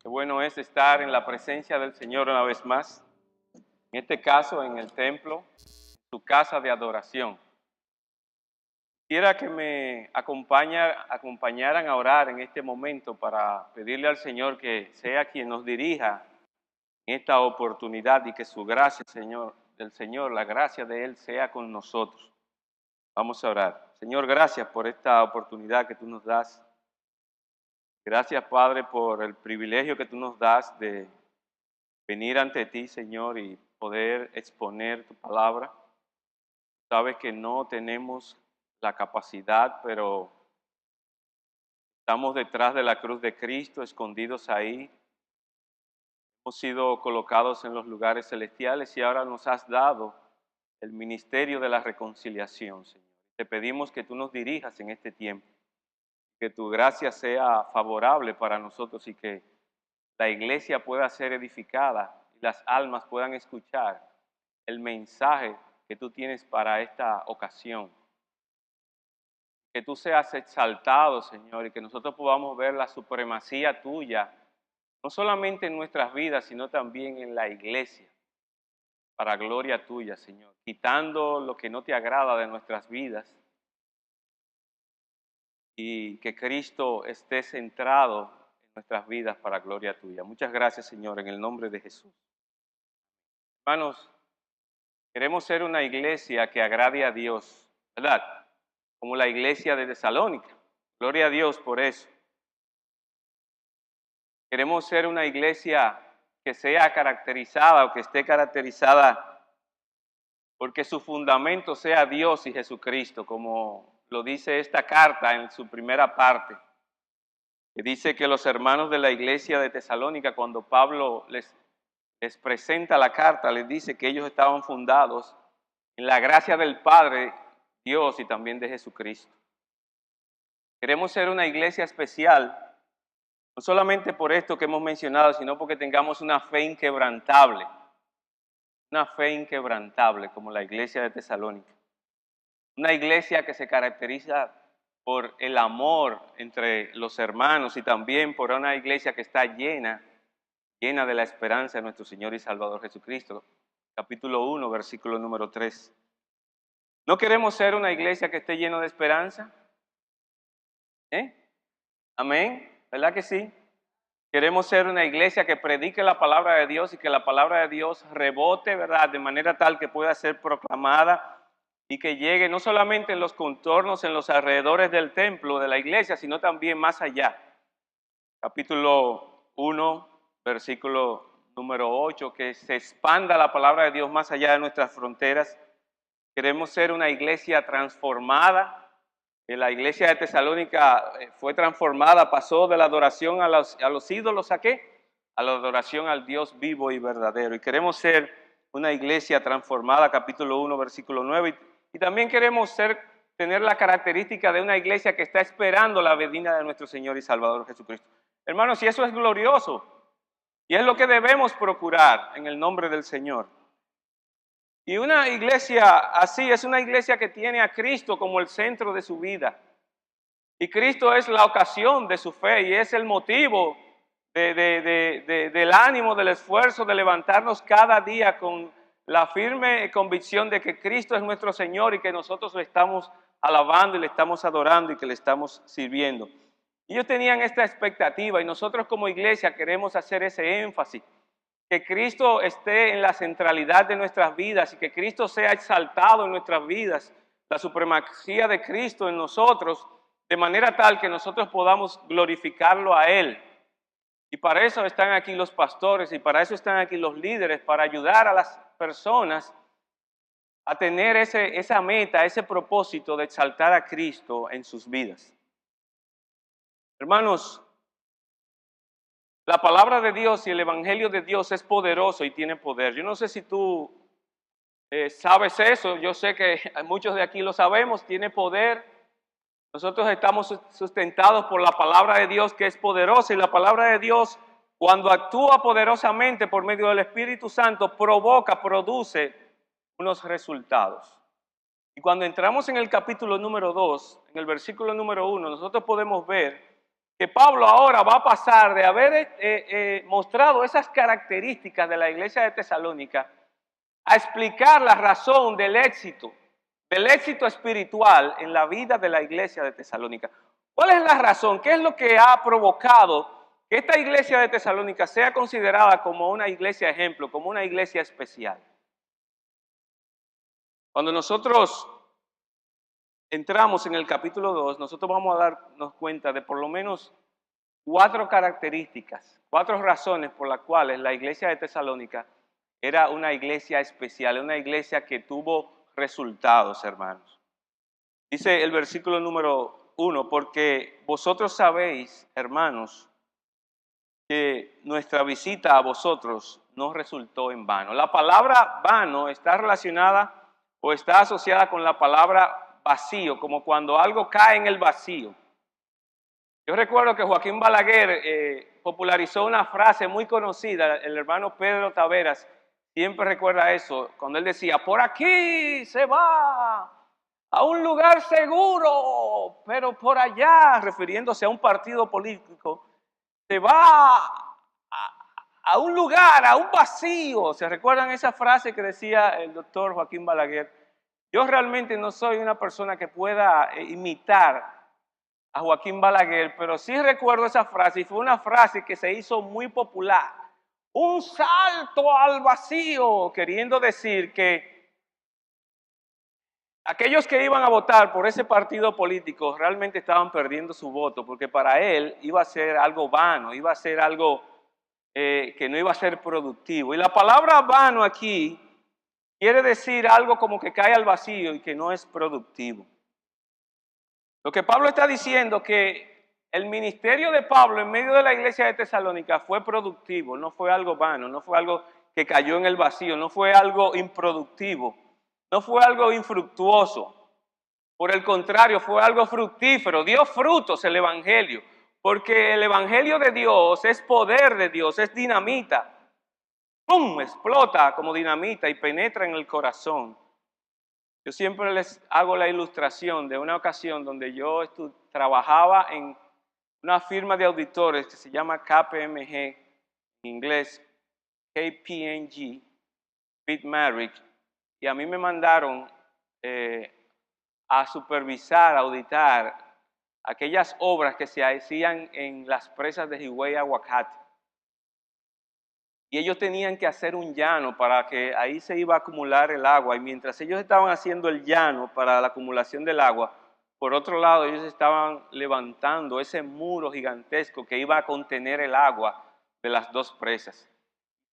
Qué bueno es estar en la presencia del Señor una vez más. En este caso, en el templo, su casa de adoración. Quisiera que me acompañaran a orar en este momento para pedirle al Señor que sea quien nos dirija en esta oportunidad y que su gracia, Señor, del Señor, la gracia de Él sea con nosotros. Vamos a orar. Señor, gracias por esta oportunidad que tú nos das. Gracias, Padre, por el privilegio que tú nos das de venir ante ti, Señor, y poder exponer tu palabra. Sabes que no tenemos la capacidad, pero estamos detrás de la cruz de Cristo, escondidos ahí. Hemos sido colocados en los lugares celestiales y ahora nos has dado el ministerio de la reconciliación, Señor. Te pedimos que tú nos dirijas en este tiempo, que tu gracia sea favorable para nosotros y que la iglesia pueda ser edificada y las almas puedan escuchar el mensaje que tú tienes para esta ocasión. Que tú seas exaltado, Señor, y que nosotros podamos ver la supremacía tuya, no solamente en nuestras vidas, sino también en la iglesia, para gloria tuya, Señor, quitando lo que no te agrada de nuestras vidas y que Cristo esté centrado en nuestras vidas para gloria tuya. Muchas gracias, Señor, en el nombre de Jesús. Hermanos, queremos ser una iglesia que agrade a Dios, ¿verdad? Como la iglesia de Tesalónica. Gloria a Dios por eso. Queremos ser una iglesia que sea caracterizada o que esté caracterizada porque su fundamento sea Dios y Jesucristo, como lo dice esta carta en su primera parte, que dice que los hermanos de la iglesia de Tesalónica, cuando Pablo les presenta la carta, les dice que ellos estaban fundados en la gracia del Padre, Dios y también de Jesucristo. Queremos ser una iglesia especial, no solamente por esto que hemos mencionado, sino porque tengamos una fe inquebrantable como la iglesia de Tesalónica. Una iglesia que se caracteriza por el amor entre los hermanos y también por una iglesia que está llena de la esperanza de nuestro Señor y Salvador Jesucristo. Capítulo 1, versículo número 3. ¿No queremos ser una iglesia que esté llena de esperanza? Amén, ¿verdad que sí? Queremos ser una iglesia que predique la palabra de Dios y que la palabra de Dios rebote, ¿verdad? De manera tal que pueda ser proclamada y que llegue no solamente en los contornos, en los alrededores del templo, de la iglesia, sino también más allá. Capítulo 1, versículo número 8, que se expanda la palabra de Dios más allá de nuestras fronteras. Queremos ser una iglesia transformada. La iglesia de Tesalónica fue transformada, pasó de la adoración a los ídolos, ¿a qué? A la adoración al Dios vivo y verdadero. Y queremos ser una iglesia transformada, capítulo 1, versículo 9. Y también queremos tener la característica de una iglesia que está esperando la venida de nuestro Señor y Salvador Jesucristo. Hermanos, y eso es glorioso. Y es lo que debemos procurar en el nombre del Señor. Y una iglesia así es una iglesia que tiene a Cristo como el centro de su vida. Y Cristo es la ocasión de su fe y es el motivo del ánimo, del esfuerzo de levantarnos cada día con la firme convicción de que Cristo es nuestro Señor y que nosotros le estamos alabando y le estamos adorando y que le estamos sirviendo. Ellos tenían esta expectativa y nosotros como iglesia queremos hacer ese énfasis. Que Cristo esté en la centralidad de nuestras vidas y que Cristo sea exaltado en nuestras vidas, la supremacía de Cristo en nosotros, de manera tal que nosotros podamos glorificarlo a Él. Y para eso están aquí los pastores y para eso están aquí los líderes, para ayudar a las personas a tener esa meta, ese propósito de exaltar a Cristo en sus vidas. Hermanos, la palabra de Dios y el evangelio de Dios es poderoso y tiene poder. Yo no sé si tú sabes eso, yo sé que muchos de aquí lo sabemos, tiene poder. Nosotros estamos sustentados por la palabra de Dios que es poderosa y la palabra de Dios cuando actúa poderosamente por medio del Espíritu Santo produce unos resultados. Y cuando entramos en el capítulo número 2, en el versículo número 1, nosotros podemos ver que Pablo ahora va a pasar de haber mostrado esas características de la iglesia de Tesalónica a explicar la razón del éxito espiritual en la vida de la iglesia de Tesalónica. ¿Cuál es la razón? ¿Qué es lo que ha provocado que esta iglesia de Tesalónica sea considerada como una iglesia ejemplo, como una iglesia especial? Cuando nosotros entramos en el capítulo 2, nosotros vamos a darnos cuenta de por lo menos 4 características, 4 razones por las cuales la iglesia de Tesalónica era una iglesia especial, una iglesia que tuvo resultados, hermanos. Dice el versículo número 1, porque vosotros sabéis, hermanos, que nuestra visita a vosotros no resultó en vano. La palabra vano está relacionada o está asociada con la palabra vacío, como cuando algo cae en el vacío. Yo recuerdo que Joaquín Balaguer popularizó una frase muy conocida, el hermano Pedro Taveras siempre recuerda eso, cuando él decía, por aquí se va a un lugar seguro, pero por allá, refiriéndose a un partido político, se va a un lugar, a un vacío. ¿Se recuerdan esa frase que decía el doctor Joaquín Balaguer? Yo realmente no soy una persona que pueda imitar a Joaquín Balaguer, pero sí recuerdo esa frase y fue una frase que se hizo muy popular. Un salto al vacío, queriendo decir que aquellos que iban a votar por ese partido político realmente estaban perdiendo su voto, porque para él iba a ser algo vano, iba a ser algo que no iba a ser productivo. Y la palabra vano aquí quiere decir algo como que cae al vacío y que no es productivo. Lo que Pablo está diciendo que el ministerio de Pablo en medio de la iglesia de Tesalónica fue productivo, no fue algo vano, no fue algo que cayó en el vacío, no fue algo improductivo, no fue algo infructuoso. Por el contrario, fue algo fructífero, dio frutos el evangelio, porque el evangelio de Dios es poder de Dios, es dinamita. ¡Pum! Explota como dinamita y penetra en el corazón. Yo siempre les hago la ilustración de una ocasión donde yo trabajaba en una firma de auditores que se llama KPMG, en inglés KPMG, Pitt Merrick, y a mí me mandaron a supervisar, a auditar aquellas obras que se hacían en las presas de Higüey Aguacate. Y ellos tenían que hacer un llano para que ahí se iba a acumular el agua. Y mientras ellos estaban haciendo el llano para la acumulación del agua, por otro lado ellos estaban levantando ese muro gigantesco que iba a contener el agua de las 2 presas.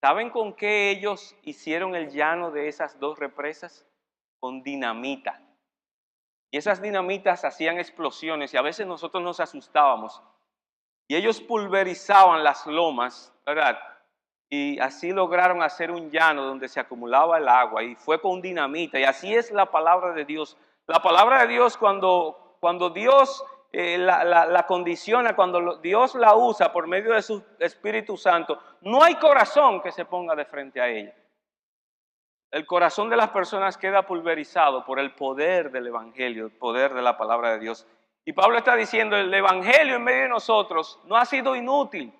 ¿Saben con qué ellos hicieron el llano de esas 2 represas? Con dinamita. Y esas dinamitas hacían explosiones y a veces nosotros nos asustábamos. Y ellos pulverizaban las lomas, ¿verdad? Y así lograron hacer un llano donde se acumulaba el agua y fue con dinamita. Y así es la palabra de Dios. La palabra de Dios cuando Dios la condiciona, cuando Dios la usa por medio de su Espíritu Santo, no hay corazón que se ponga de frente a ella. El corazón de las personas queda pulverizado por el poder del Evangelio, el poder de la palabra de Dios. Y Pablo está diciendo, el Evangelio en medio de nosotros no ha sido inútil,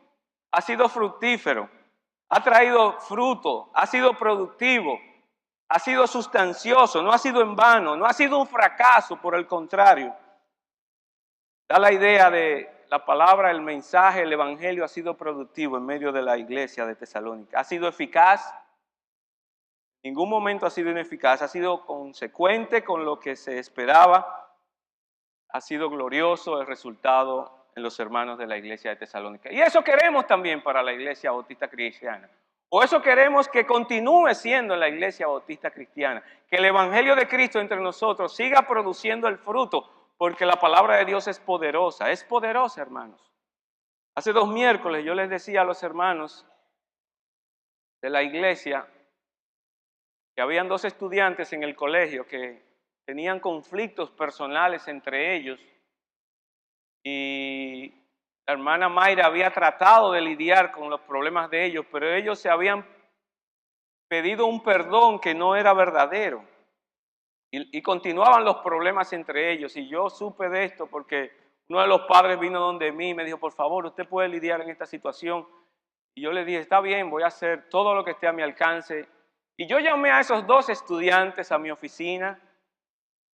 ha sido fructífero. Ha traído fruto, ha sido productivo, ha sido sustancioso, no ha sido en vano, no ha sido un fracaso, por el contrario. Da la idea de la palabra, el mensaje, el evangelio ha sido productivo en medio de la iglesia de Tesalónica. Ha sido eficaz, en ningún momento ha sido ineficaz, ha sido consecuente con lo que se esperaba, ha sido glorioso el resultado en los hermanos de la iglesia de Tesalónica. Y eso queremos también para la iglesia bautista cristiana. O eso queremos que continúe siendo en la iglesia bautista cristiana. Que el evangelio de Cristo entre nosotros siga produciendo el fruto, porque la palabra de Dios es poderosa, hermanos. Hace 2 miércoles yo les decía a los hermanos de la iglesia que habían 2 estudiantes en el colegio que tenían conflictos personales entre ellos. Y la hermana Mayra había tratado de lidiar con los problemas de ellos, pero ellos se habían pedido un perdón que no era verdadero. Y continuaban los problemas entre ellos. Y yo supe de esto porque uno de los padres vino donde mí y me dijo, por favor, usted puede lidiar en esta situación. Y yo le dije, está bien, voy a hacer todo lo que esté a mi alcance. Y yo llamé a esos 2 estudiantes a mi oficina.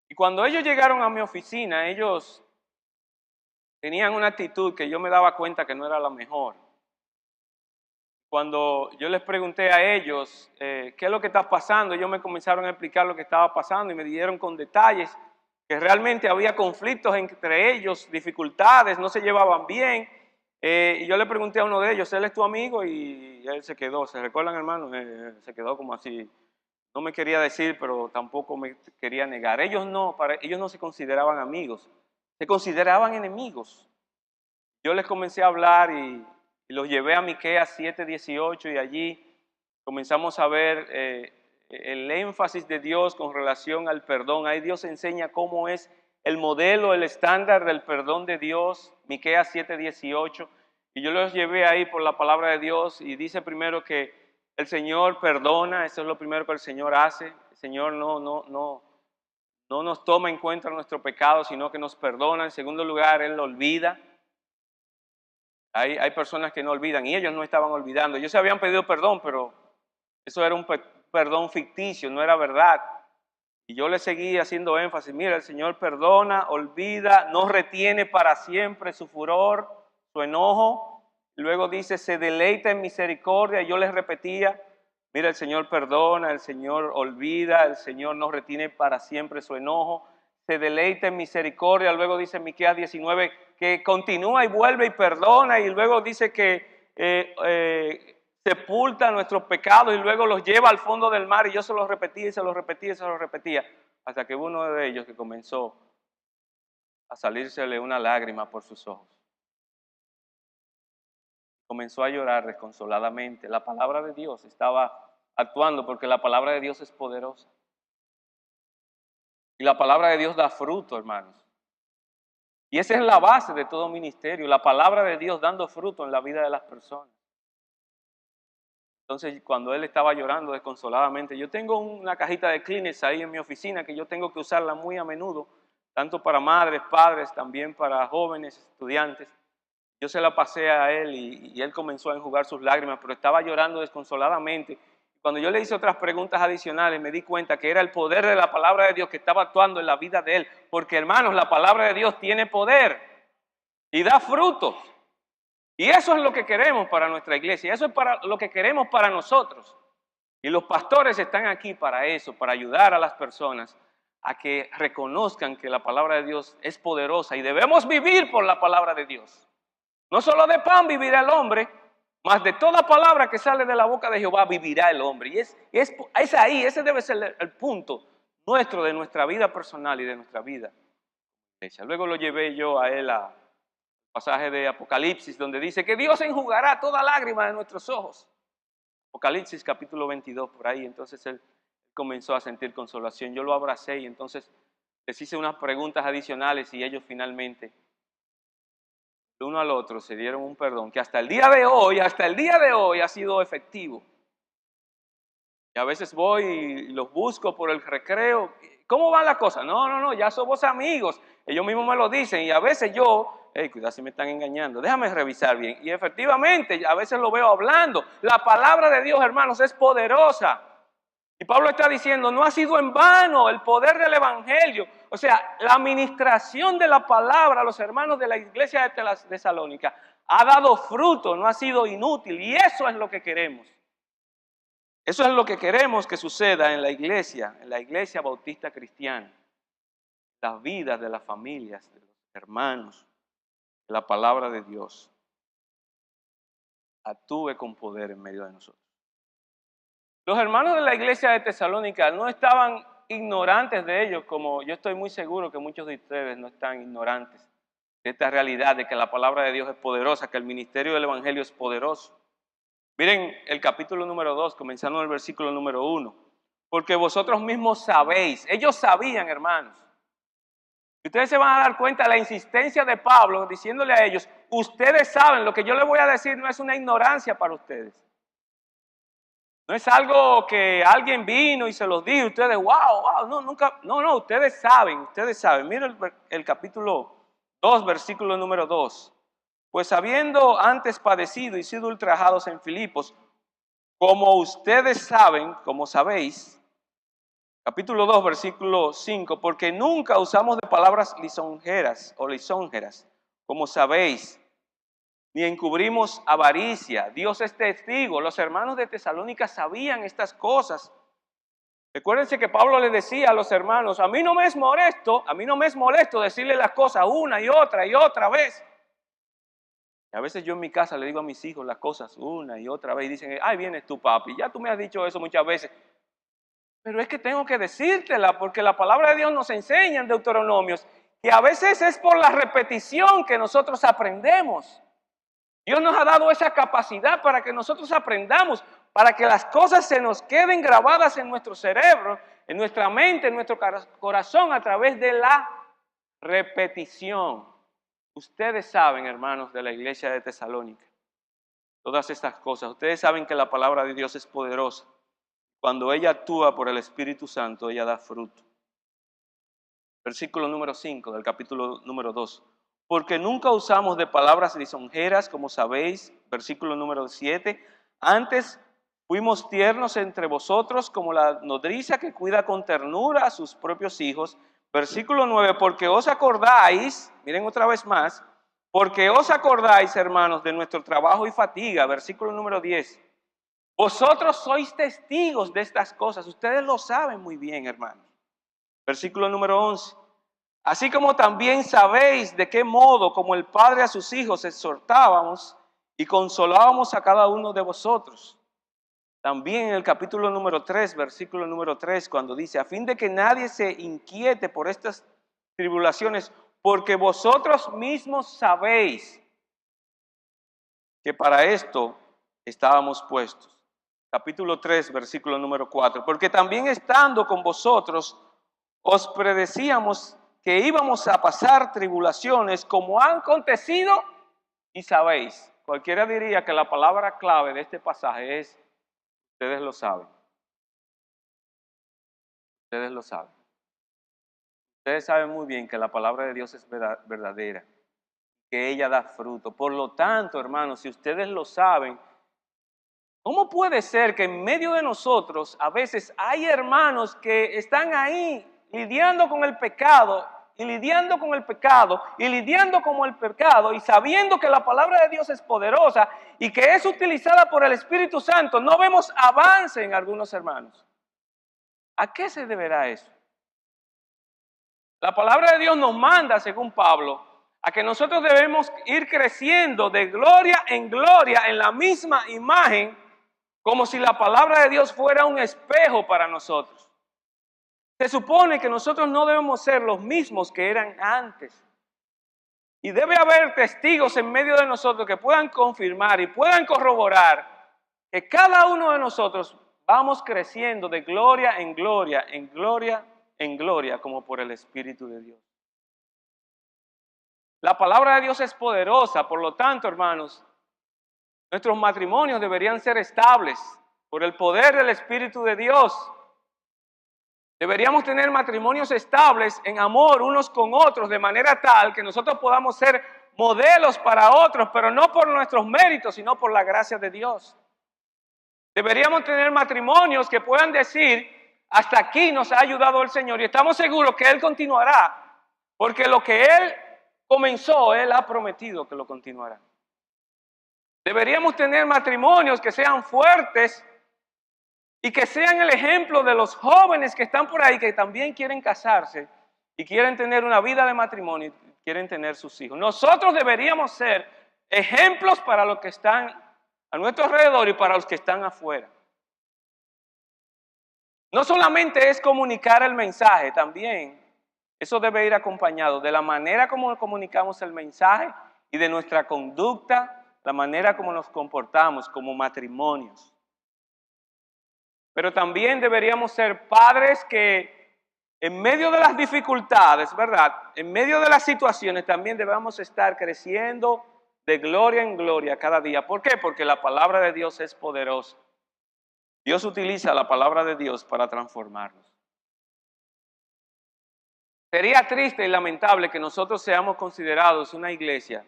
Y cuando ellos llegaron a mi oficina, ellos tenían una actitud que yo me daba cuenta que no era la mejor. Cuando yo les pregunté a ellos, ¿qué es lo que está pasando? Ellos me comenzaron a explicar lo que estaba pasando y me dieron con detalles que realmente había conflictos entre ellos, dificultades, no se llevaban bien. Y yo le pregunté a uno de ellos, ¿él es tu amigo? Y él se quedó, ¿se recuerdan, hermano? Se quedó como así, no me quería decir, pero tampoco me quería negar. Ellos no se consideraban amigos, se consideraban enemigos. Yo les comencé a hablar y los llevé a Miqueas 7:18 y allí comenzamos a ver el énfasis de Dios con relación al perdón. Ahí Dios enseña cómo es el modelo, el estándar del perdón de Dios, Miqueas 7:18. Y yo los llevé ahí por la palabra de Dios y dice primero que el Señor perdona, eso es lo primero que el Señor hace. El Señor no nos toma en cuenta nuestro pecado, sino que nos perdona. En segundo lugar, Él lo olvida. Hay personas que no olvidan y ellos no estaban olvidando. Ellos se habían pedido perdón, pero eso era un perdón ficticio, no era verdad. Y yo le seguí haciendo énfasis, mira, el Señor perdona, olvida, no retiene para siempre su furor, su enojo. Luego dice, se deleita en misericordia. Y yo les repetía, mira, el Señor perdona, el Señor olvida, el Señor no retiene para siempre su enojo. Se deleita en misericordia. Luego dice en Miqueas 19 que continúa y vuelve y perdona. Y luego dice que sepulta nuestros pecados y luego los lleva al fondo del mar. Y yo se los repetía y se los repetía y se los repetía. Hasta que uno de ellos que comenzó a salírsele una lágrima por sus ojos. Comenzó a llorar desconsoladamente. La palabra de Dios estaba actuando porque la palabra de Dios es poderosa. Y la palabra de Dios da fruto, hermanos. Y esa es la base de todo ministerio, la palabra de Dios dando fruto en la vida de las personas. Entonces, cuando él estaba llorando desconsoladamente, yo tengo una cajita de Kleenex ahí en mi oficina que yo tengo que usarla muy a menudo, tanto para madres, padres, también para jóvenes, estudiantes. Yo se la pasé a él y él comenzó a enjugar sus lágrimas, pero estaba llorando desconsoladamente. Cuando yo le hice otras preguntas adicionales, me di cuenta que era el poder de la palabra de Dios que estaba actuando en la vida de él. Porque, hermanos, la palabra de Dios tiene poder y da frutos. Y eso es lo que queremos para nuestra iglesia. Eso es para lo que queremos para nosotros. Y los pastores están aquí para eso, para ayudar a las personas a que reconozcan que la palabra de Dios es poderosa y debemos vivir por la palabra de Dios. No solo de pan vivirá el hombre, mas de toda palabra que sale de la boca de Jehová vivirá el hombre. Y es ahí, ese debe ser el punto nuestro de nuestra vida personal y de nuestra vida. Luego lo llevé yo a él a pasaje de Apocalipsis, donde dice que Dios enjugará toda lágrima de nuestros ojos. Apocalipsis capítulo 22, por ahí. Entonces él comenzó a sentir consolación. Yo lo abracé y entonces les hice unas preguntas adicionales y ellos finalmente, de uno al otro, se dieron un perdón que hasta el día de hoy ha sido efectivo. Y a veces voy y los busco por el recreo. ¿Cómo va la cosa? No, ya somos amigos. Ellos mismos me lo dicen y a veces yo, cuidado si me están engañando, déjame revisar bien. Y efectivamente, a veces lo veo hablando. La palabra de Dios, hermanos, es poderosa. Y Pablo está diciendo, no ha sido en vano el poder del evangelio. O sea, la administración de la palabra a los hermanos de la iglesia de Tesalónica ha dado fruto, no ha sido inútil. Y eso es lo que queremos. Eso es lo que queremos que suceda en la iglesia bautista cristiana. Las vidas de las familias, de los hermanos, de la palabra de Dios actúe con poder en medio de nosotros. Los hermanos de la iglesia de Tesalónica no estaban ignorantes de ellos, como yo estoy muy seguro que muchos de ustedes no están ignorantes de esta realidad de que la palabra de Dios es poderosa, que el ministerio del evangelio es poderoso. Miren el capítulo número 2, comenzando en el versículo número 1. Porque vosotros mismos sabéis, ellos sabían, hermanos. Y ustedes se van a dar cuenta de la insistencia de Pablo diciéndole a ellos, ustedes saben, lo que yo les voy a decir no es una ignorancia para ustedes. No es algo que alguien vino y se los dijo, ustedes, wow, no, ustedes saben. Miren el capítulo 2, versículo número 2. Pues habiendo antes padecido y sido ultrajados en Filipos, como ustedes saben, como sabéis, capítulo 2, versículo 5, porque nunca usamos de palabras lisonjeras o lisonjeras, como sabéis, ni encubrimos avaricia. Dios es testigo. Los hermanos de Tesalónica sabían estas cosas. Recuérdense que Pablo le decía a los hermanos, a mí no me es molesto decirle las cosas una y otra vez. Y a veces yo en mi casa le digo a mis hijos las cosas una y otra vez y dicen, ay, vienes tú, papi, ya tú me has dicho eso muchas veces. Pero es que tengo que decírtela porque la palabra de Dios nos enseña en Deuteronomios que a veces es por la repetición que nosotros aprendemos. Dios nos ha dado esa capacidad para que nosotros aprendamos, para que las cosas se nos queden grabadas en nuestro cerebro, en nuestra mente, en nuestro corazón a través de la repetición. Ustedes saben, hermanos de la iglesia de Tesalónica, todas estas cosas. Ustedes saben que la palabra de Dios es poderosa. Cuando ella actúa por el Espíritu Santo, ella da fruto. Versículo número 5 del capítulo número 2. Porque nunca usamos de palabras lisonjeras, como sabéis, versículo número 7. Antes fuimos tiernos entre vosotros como la nodriza que cuida con ternura a sus propios hijos. Versículo 9, porque os acordáis, miren otra vez más, porque os acordáis, hermanos, de nuestro trabajo y fatiga. Versículo número 10. Vosotros sois testigos de estas cosas. Ustedes lo saben muy bien, hermanos. Versículo número 11. Así como también sabéis de qué modo, como el Padre a sus hijos, exhortábamos y consolábamos a cada uno de vosotros. También en el capítulo número 3, versículo número 3, cuando dice, a fin de que nadie se inquiete por estas tribulaciones, porque vosotros mismos sabéis que para esto estábamos puestos. Capítulo 3, versículo número 4, porque también estando con vosotros, os predecíamos que íbamos a pasar tribulaciones como han acontecido y sabéis. Cualquiera diría que la palabra clave de este pasaje es, ustedes lo saben. Ustedes lo saben. Ustedes saben muy bien que la palabra de Dios es verdadera, que ella da fruto. Por lo tanto, hermanos, si ustedes lo saben, ¿cómo puede ser que en medio de nosotros a veces hay hermanos que están ahí lidiando con el pecado y lidiando con el pecado y lidiando con el pecado y sabiendo que la palabra de Dios es poderosa y que es utilizada por el Espíritu Santo? No vemos avance en algunos hermanos. ¿A qué se deberá eso? La palabra de Dios nos manda, según Pablo, a que nosotros debemos ir creciendo de gloria en la misma imagen, como si la palabra de Dios fuera un espejo para nosotros. Se supone que nosotros no debemos ser los mismos que eran antes. Y debe haber testigos en medio de nosotros que puedan confirmar y puedan corroborar que cada uno de nosotros vamos creciendo de gloria en gloria, en gloria, como por el Espíritu de Dios. La palabra de Dios es poderosa, por lo tanto, hermanos, nuestros matrimonios deberían ser estables por el poder del Espíritu de Dios. Deberíamos tener matrimonios estables en amor unos con otros, de manera tal que nosotros podamos ser modelos para otros, pero no por nuestros méritos, sino por la gracia de Dios. Deberíamos tener matrimonios que puedan decir, hasta aquí nos ha ayudado el Señor y estamos seguros que Él continuará, porque lo que Él comenzó, Él ha prometido que lo continuará. Deberíamos tener matrimonios que sean fuertes y que sean el ejemplo de los jóvenes que están por ahí, que también quieren casarse y quieren tener una vida de matrimonio y quieren tener sus hijos. Nosotros deberíamos ser ejemplos para los que están a nuestro alrededor y para los que están afuera. No solamente es comunicar el mensaje, también eso debe ir acompañado de la manera como comunicamos el mensaje y de nuestra conducta, la manera como nos comportamos como matrimonios. Pero también deberíamos ser padres que en medio de las dificultades, ¿verdad? En medio de las situaciones también debemos estar creciendo de gloria en gloria cada día. ¿Por qué? Porque la palabra de Dios es poderosa. Dios utiliza la palabra de Dios para transformarnos. Sería triste y lamentable que nosotros seamos considerados una iglesia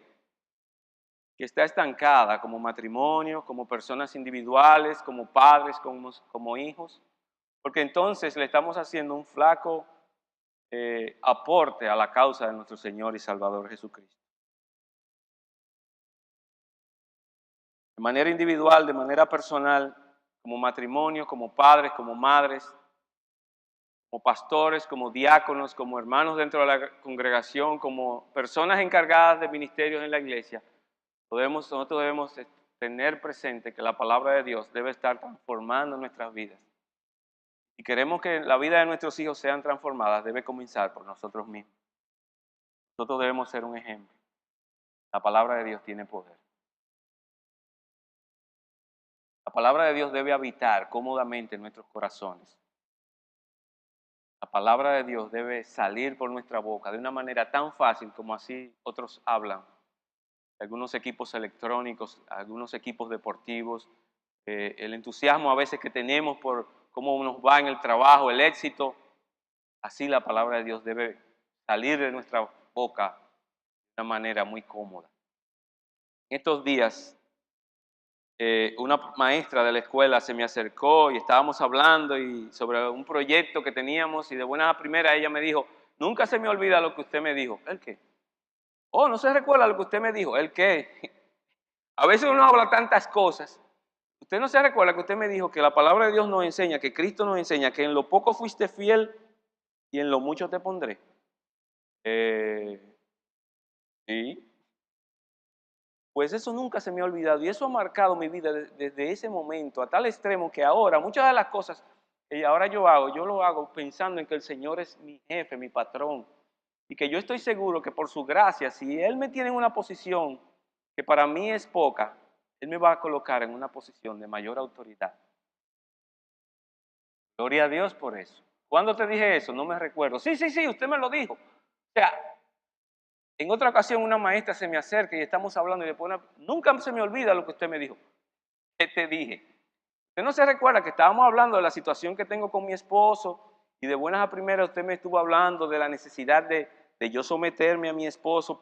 que está estancada como matrimonio, como personas individuales, como padres, como hijos, porque entonces le estamos haciendo un flaco aporte a la causa de nuestro Señor y Salvador Jesucristo. De manera individual, de manera personal, como matrimonio, como padres, como madres, como pastores, como diáconos, como hermanos dentro de la congregación, como personas encargadas de ministerios en la iglesia, nosotros debemos tener presente que la palabra de Dios debe estar transformando nuestras vidas. Si queremos que la vida de nuestros hijos sean transformadas, debe comenzar por nosotros mismos. Nosotros debemos ser un ejemplo. La palabra de Dios tiene poder. La palabra de Dios debe habitar cómodamente en nuestros corazones. La palabra de Dios debe salir por nuestra boca de una manera tan fácil como así otros hablan. Algunos equipos electrónicos, algunos equipos deportivos, el entusiasmo a veces que tenemos por cómo nos va en el trabajo, el éxito. Así la palabra de Dios debe salir de nuestra boca de una manera muy cómoda. En estos días, una maestra de la escuela se me acercó y estábamos hablando sobre un proyecto que teníamos y de buena a primera ella me dijo, nunca se me olvida lo que usted me dijo. ¿El qué? Oh, no se recuerda lo que usted me dijo. ¿El qué? A veces uno habla tantas cosas. Usted no se recuerda que usted me dijo que la palabra de Dios nos enseña, que Cristo nos enseña, que en lo poco fuiste fiel y en lo mucho te pondré. Sí. Pues eso nunca se me ha olvidado y eso ha marcado mi vida desde ese momento a tal extremo que ahora muchas de las cosas que ahora yo lo hago pensando en que el Señor es mi jefe, mi patrón y que yo estoy seguro que por su gracia, si Él me tiene en una posición que para mí es poca, Él me va a colocar en una posición de mayor autoridad. Gloria a Dios por eso. ¿Cuándo te dije eso? No me recuerdo. Sí, usted me lo dijo. O sea, en otra ocasión una maestra se me acerca y estamos hablando y le pone, nunca se me olvida lo que usted me dijo. ¿Qué te dije? Usted no se recuerda que estábamos hablando de la situación que tengo con mi esposo y de buenas a primeras usted me estuvo hablando de la necesidad de yo someterme a mi esposo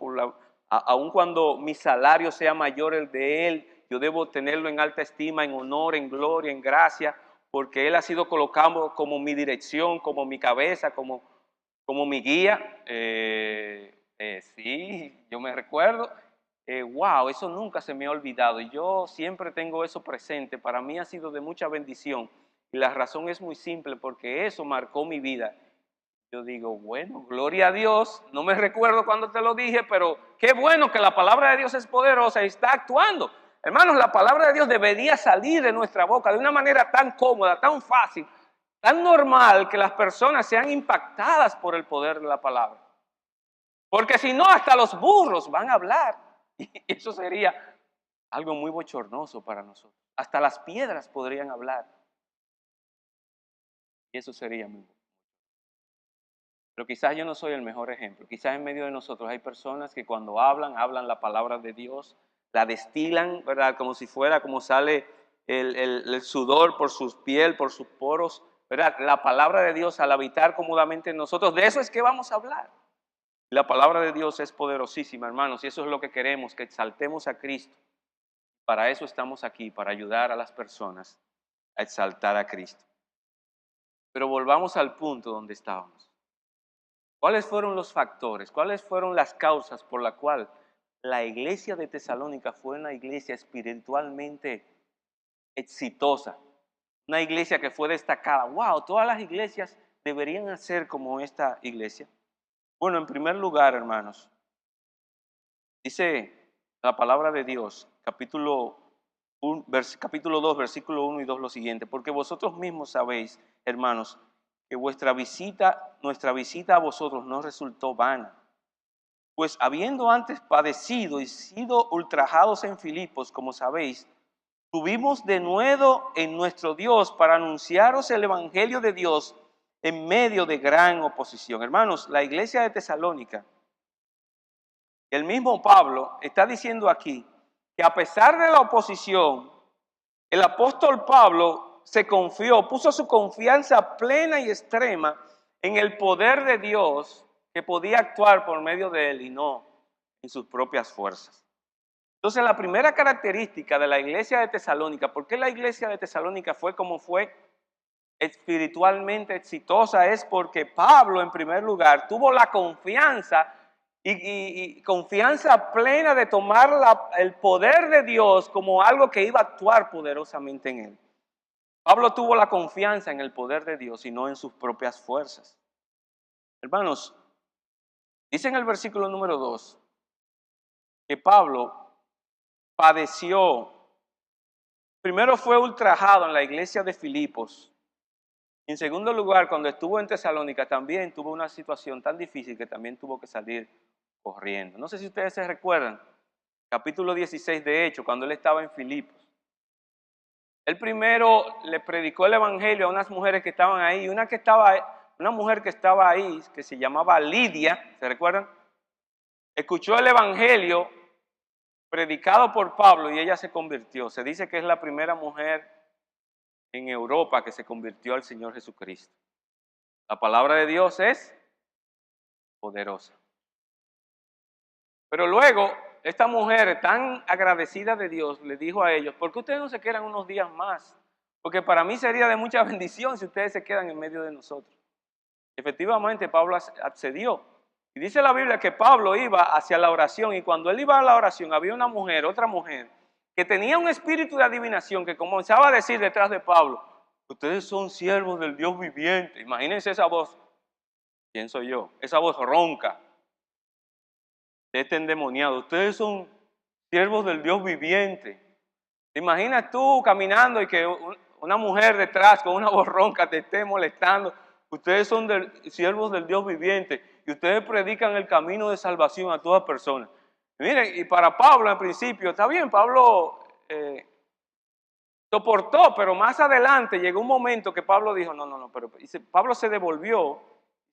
aun cuando mi salario sea mayor el de él, yo debo tenerlo en alta estima, en honor, en gloria, en gracia, porque él ha sido colocado como mi dirección, como mi cabeza, como mi guía. Sí, yo me recuerdo. Wow, eso nunca se me ha olvidado y yo siempre tengo eso presente. Para mí ha sido de mucha bendición y la razón es muy simple porque eso marcó mi vida. Yo digo, bueno, gloria a Dios, no me recuerdo cuando te lo dije, pero qué bueno que la palabra de Dios es poderosa y está actuando. Hermanos, la palabra de Dios debería salir de nuestra boca de una manera tan cómoda, tan fácil, tan normal que las personas sean impactadas por el poder de la palabra. Porque si no, hasta los burros van a hablar. Y eso sería algo muy bochornoso para nosotros. Hasta las piedras podrían hablar. Y eso sería muy bueno. Pero quizás yo no soy el mejor ejemplo. Quizás en medio de nosotros hay personas que cuando hablan la palabra de Dios, la destilan, ¿verdad? Como si fuera, como sale el sudor por sus piel, por sus poros, ¿verdad? La palabra de Dios al habitar cómodamente en nosotros, de eso es que vamos a hablar. La palabra de Dios es poderosísima, hermanos, y eso es lo que queremos, que exaltemos a Cristo. Para eso estamos aquí, para ayudar a las personas a exaltar a Cristo. Pero volvamos al punto donde estábamos. ¿Cuáles fueron los factores? ¿Cuáles fueron las causas por la cual la iglesia de Tesalónica fue una iglesia espiritualmente exitosa? Una iglesia que fue destacada. ¡Wow! Todas las iglesias deberían ser como esta iglesia. Bueno, en primer lugar, hermanos, dice la palabra de Dios, capítulo 2, versículo 1 y 2 lo siguiente, porque vosotros mismos sabéis, hermanos, que nuestra visita a vosotros no resultó vana. Pues habiendo antes padecido y sido ultrajados en Filipos, como sabéis, tuvimos de nuevo en nuestro Dios para anunciaros el evangelio de Dios en medio de gran oposición. Hermanos, la iglesia de Tesalónica, el mismo Pablo está diciendo aquí que a pesar de la oposición, el apóstol Pablo se confió, puso su confianza plena y extrema en el poder de Dios que podía actuar por medio de él y no en sus propias fuerzas. Entonces, la primera característica de la iglesia de Tesalónica, ¿por qué la iglesia de Tesalónica fue como fue espiritualmente exitosa? Es porque Pablo, en primer lugar, tuvo la confianza y confianza plena de tomar el poder de Dios como algo que iba a actuar poderosamente en él. Pablo tuvo la confianza en el poder de Dios y no en sus propias fuerzas. Hermanos, dice en el versículo número 2 que Pablo padeció, primero fue ultrajado en la iglesia de Filipos. En segundo lugar, cuando estuvo en Tesalónica también tuvo una situación tan difícil que también tuvo que salir corriendo. No sé si ustedes se recuerdan, capítulo 16 de Hechos, cuando él estaba en Filipos. Él primero le predicó el evangelio a unas mujeres que estaban ahí, una mujer que estaba ahí, que se llamaba Lidia, ¿se recuerdan? Escuchó el evangelio predicado por Pablo y ella se convirtió. Se dice que es la primera mujer en Europa que se convirtió al Señor Jesucristo. La palabra de Dios es poderosa. Pero luego, esta mujer tan agradecida de Dios le dijo a ellos, ¿por qué ustedes no se quedan unos días más? Porque para mí sería de mucha bendición si ustedes se quedan en medio de nosotros. Efectivamente, Pablo accedió. Y dice la Biblia que Pablo iba hacia la oración y cuando él iba a la oración había una mujer, otra mujer, que tenía un espíritu de adivinación que comenzaba a decir detrás de Pablo, ustedes son siervos del Dios viviente. Imagínense esa voz. ¿Quién soy yo? Esa voz ronca de este endemoniado. Ustedes son siervos del Dios viviente. ¿Te imaginas tú caminando y que una mujer detrás con una voz ronca te esté molestando? Ustedes son siervos del Dios viviente y ustedes predican el camino de salvación a toda persona. Miren, y para Pablo en principio, está bien, Pablo soportó, pero más adelante llegó un momento que Pablo dijo, no, pero Pablo se devolvió,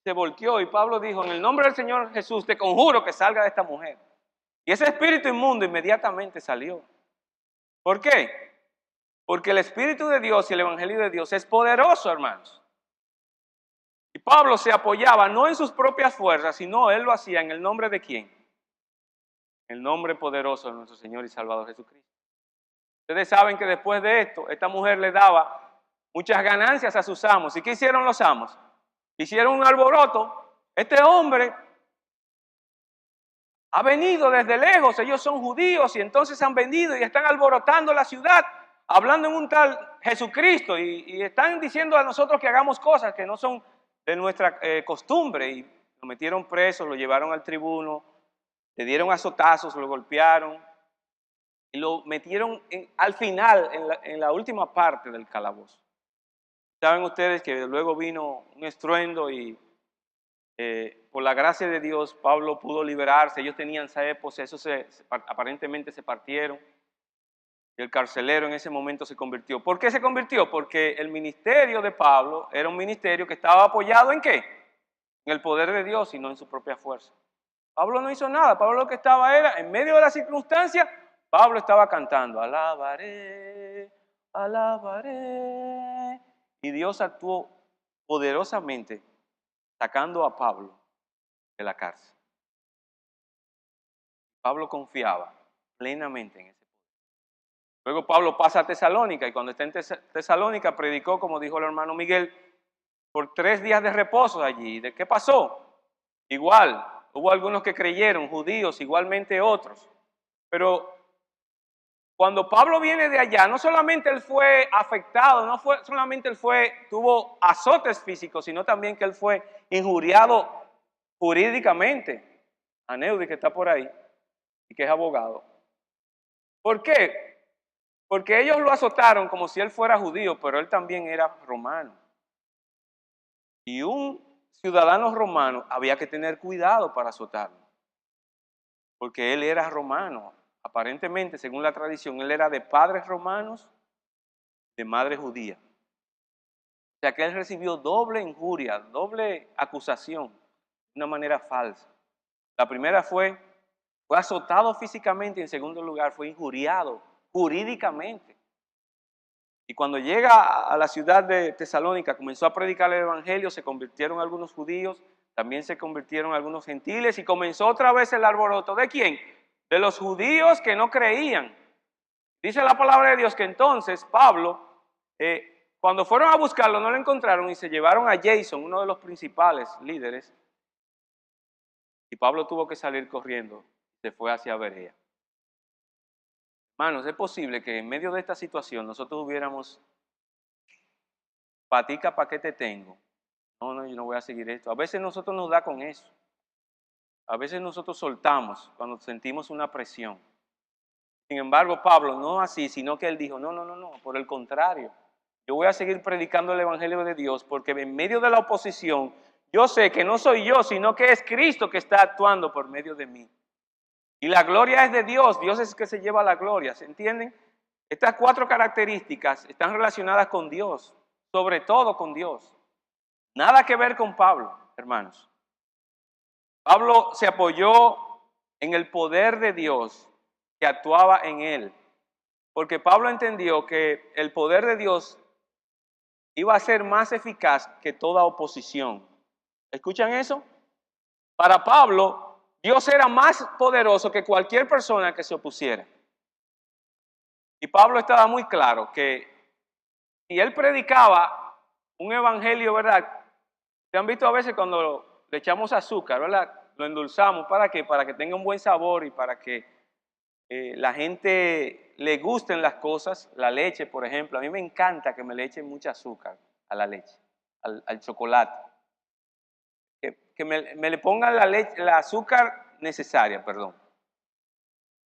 se volteó y Pablo dijo, en el nombre del Señor Jesús te conjuro que salga de esta mujer. Y ese espíritu inmundo inmediatamente salió. ¿Por qué? Porque el Espíritu de Dios y el Evangelio de Dios es poderoso, hermanos. Y Pablo se apoyaba no en sus propias fuerzas, sino él lo hacía en el nombre de ¿quién? El nombre poderoso de nuestro Señor y Salvador Jesucristo. Ustedes saben que después de esto, esta mujer le daba muchas ganancias a sus amos. ¿Y qué hicieron los amos? Hicieron un alboroto. Este hombre ha venido desde lejos, ellos son judíos y entonces han venido y están alborotando la ciudad, hablando en un tal Jesucristo y están diciendo a nosotros que hagamos cosas que no son de nuestra costumbre y lo metieron preso, lo llevaron al tribuno, le dieron azotazos, lo golpearon y lo metieron al final, en la última parte del calabozo. Saben ustedes que luego vino un estruendo y por la gracia de Dios, Pablo pudo liberarse. Ellos tenían cepos, esos aparentemente se partieron. Y el carcelero en ese momento se convirtió. ¿Por qué se convirtió? Porque el ministerio de Pablo era un ministerio que estaba apoyado ¿en qué? En el poder de Dios y no en su propia fuerza. Pablo no hizo nada. Pablo lo que estaba era, en medio de la circunstancia, Pablo estaba cantando, alabaré, alabaré. Y Dios actuó poderosamente sacando a Pablo de la cárcel. Pablo confiaba plenamente en ese poder. Luego Pablo pasa a Tesalónica y cuando está en Tesalónica predicó, como dijo el hermano Miguel, por 3 días de reposo allí. ¿De qué pasó? Igual, hubo algunos que creyeron, judíos, igualmente otros. Pero cuando Pablo viene de allá, no solamente él fue afectado, no fue solamente él tuvo azotes físicos, sino también que él fue injuriado jurídicamente. Aneudi, que está por ahí y que es abogado. ¿Por qué? Porque ellos lo azotaron como si él fuera judío, pero él también era romano. Y un ciudadano romano había que tener cuidado para azotarlo, porque él era romano. Aparentemente, según la tradición, él era de padres romanos, de madre judía. O sea que él recibió doble injuria, doble acusación, de una manera falsa. La primera fue azotado físicamente y en segundo lugar fue injuriado jurídicamente. Y cuando llega a la ciudad de Tesalónica, comenzó a predicar el evangelio, se convirtieron algunos judíos, también se convirtieron algunos gentiles y comenzó otra vez el alboroto. ¿De quién? De los judíos que no creían. Dice la palabra de Dios que entonces Pablo, cuando fueron a buscarlo, no lo encontraron y se llevaron a Jason, uno de los principales líderes, y Pablo tuvo que salir corriendo, se fue hacia Berea. Hermanos, es posible que en medio de esta situación nosotros hubiéramos, patica, ¿para qué te tengo? No, yo no voy a seguir esto. A veces nosotros nos da con eso. A veces nosotros soltamos cuando sentimos una presión. Sin embargo, Pablo no así, sino que él dijo, no, por el contrario. Yo voy a seguir predicando el Evangelio de Dios porque en medio de la oposición, yo sé que no soy yo, sino que es Cristo que está actuando por medio de mí. Y la gloria es de Dios, Dios es el que se lleva la gloria, ¿se entienden? Estas 4 características están relacionadas con Dios, sobre todo con Dios. Nada que ver con Pablo, hermanos. Pablo se apoyó en el poder de Dios que actuaba en él, porque Pablo entendió que el poder de Dios iba a ser más eficaz que toda oposición. ¿Escuchan eso? Para Pablo, Dios era más poderoso que cualquier persona que se opusiera. Y Pablo estaba muy claro que si él predicaba un evangelio, ¿verdad? ¿Se han visto a veces cuando le echamos azúcar, ¿verdad? Lo endulzamos, ¿para qué? Para que tenga un buen sabor y para que la gente le gusten las cosas. La leche, por ejemplo, a mí me encanta que me le echen mucha azúcar a la leche, al chocolate. Que me le pongan la azúcar necesaria, perdón.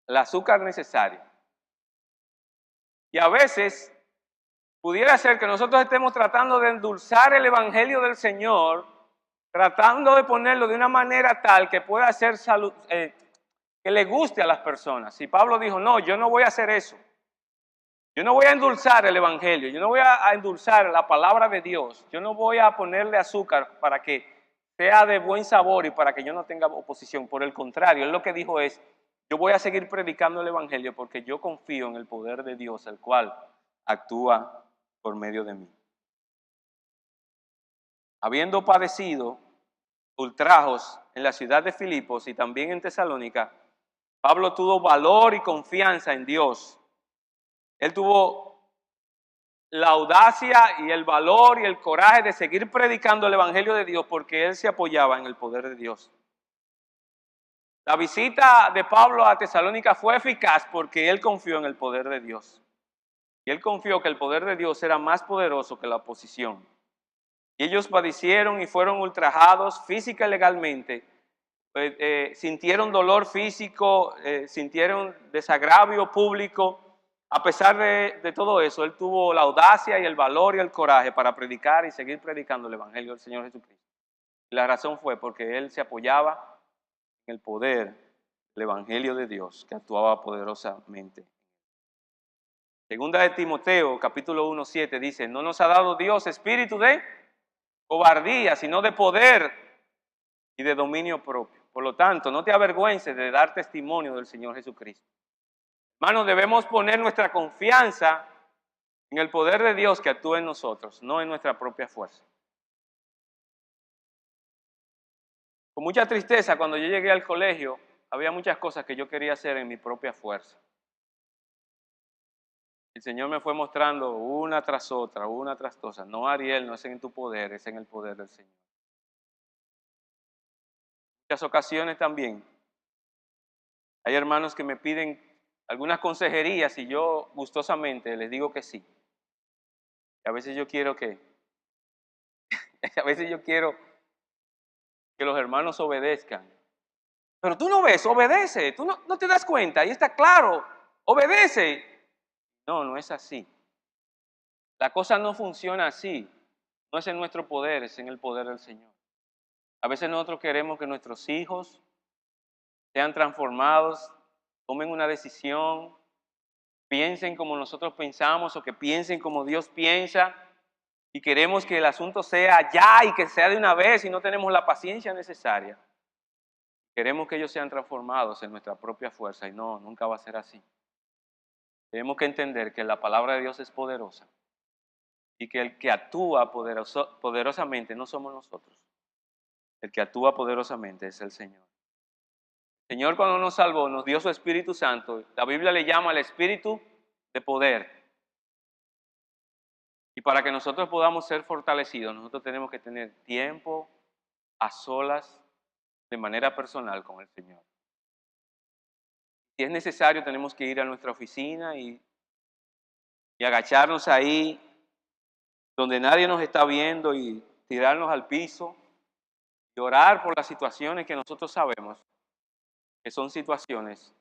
El azúcar necesaria. Y a veces pudiera ser que nosotros estemos tratando de endulzar el evangelio del Señor, tratando de ponerlo de una manera tal que pueda ser que le guste a las personas. Y Pablo dijo, no, yo no voy a hacer eso. Yo no voy a endulzar el evangelio, yo no voy a endulzar la palabra de Dios, yo no voy a ponerle azúcar para que sea de buen sabor y para que yo no tenga oposición. Por el contrario, él lo que dijo es, yo voy a seguir predicando el evangelio porque yo confío en el poder de Dios, el cual actúa por medio de mí. Habiendo padecido ultrajos en la ciudad de Filipos y también en Tesalónica, Pablo tuvo valor y confianza en Dios. Él tuvo la audacia y el valor y el coraje de seguir predicando el evangelio de Dios porque él se apoyaba en el poder de Dios. La visita de Pablo a Tesalónica fue eficaz porque él confió en el poder de Dios. Y él confió que el poder de Dios era más poderoso que la oposición. Y ellos padecieron y fueron ultrajados física y legalmente. Sintieron dolor físico, sintieron desagravio público. A pesar de todo eso, él tuvo la audacia y el valor y el coraje para predicar y seguir predicando el evangelio del Señor Jesucristo. Y la razón fue porque él se apoyaba en el poder del evangelio de Dios que actuaba poderosamente. Segunda de Timoteo, capítulo 1:7 dice, no nos ha dado Dios espíritu de cobardía, sino de poder y de dominio propio. Por lo tanto, no te avergüences de dar testimonio del Señor Jesucristo. Hermanos, debemos poner nuestra confianza en el poder de Dios que actúa en nosotros, no en nuestra propia fuerza. Con mucha tristeza, cuando yo llegué al colegio, había muchas cosas que yo quería hacer en mi propia fuerza. El Señor me fue mostrando una tras otra. No, Ariel, no es en tu poder, es en el poder del Señor. En muchas ocasiones también hay hermanos que me piden algunas consejerías y yo gustosamente les digo que sí. Y a veces yo quiero que los hermanos obedezcan. Pero tú no ves, obedece, tú no te das cuenta, ahí está claro, obedece. No es así. La cosa no funciona así. No es en nuestro poder, es en el poder del Señor. A veces nosotros queremos que nuestros hijos sean transformados, tomen una decisión, piensen como nosotros pensamos o que piensen como Dios piensa y queremos que el asunto sea ya y que sea de una vez y no tenemos la paciencia necesaria. Queremos que ellos sean transformados en nuestra propia fuerza y no, nunca va a ser así. Tenemos que entender que la palabra de Dios es poderosa y que el que actúa poderosamente no somos nosotros. El que actúa poderosamente es el Señor. El Señor, cuando nos salvó, nos dio su Espíritu Santo. La Biblia le llama el Espíritu de poder. Y para que nosotros podamos ser fortalecidos, nosotros tenemos que tener tiempo a solas de manera personal con el Señor. Si es necesario, tenemos que ir a nuestra oficina y agacharnos ahí donde nadie nos está viendo y tirarnos al piso y orar por las situaciones que nosotros sabemos que son situaciones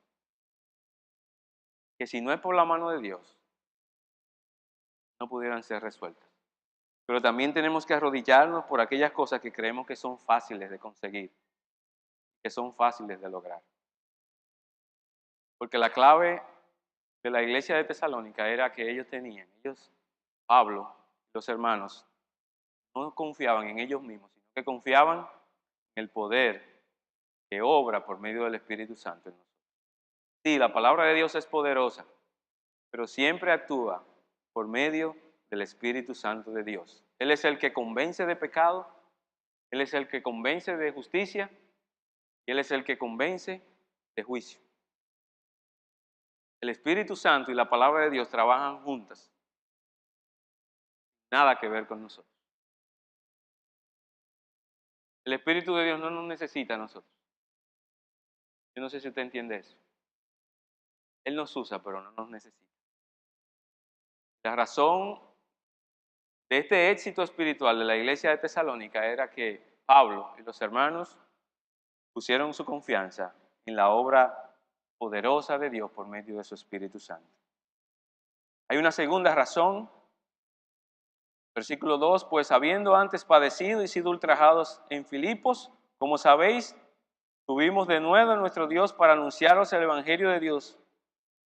que si no es por la mano de Dios, no pudieran ser resueltas. Pero también tenemos que arrodillarnos por aquellas cosas que creemos que son fáciles de conseguir, que son fáciles de lograr. Porque la clave de la iglesia de Tesalónica era que ellos, Pablo, los hermanos, no confiaban en ellos mismos, sino que confiaban en el poder que obra por medio del Espíritu Santo en nosotros. Sí, la palabra de Dios es poderosa, pero siempre actúa por medio del Espíritu Santo de Dios. Él es el que convence de pecado, Él es el que convence de justicia y Él es el que convence de juicio. El Espíritu Santo y la palabra de Dios trabajan juntas. Nada que ver con nosotros. El Espíritu de Dios no nos necesita a nosotros. Yo no sé si usted entiende eso. Él nos usa, pero no nos necesita. La razón de este éxito espiritual de la iglesia de Tesalónica era que Pablo y los hermanos pusieron su confianza en la obra poderosa de Dios por medio de su Espíritu Santo. Hay una segunda razón. Versículo 2, pues habiendo antes padecido y sido ultrajados en Filipos, como sabéis, tuvimos de nuevo a nuestro Dios para anunciaros el Evangelio de Dios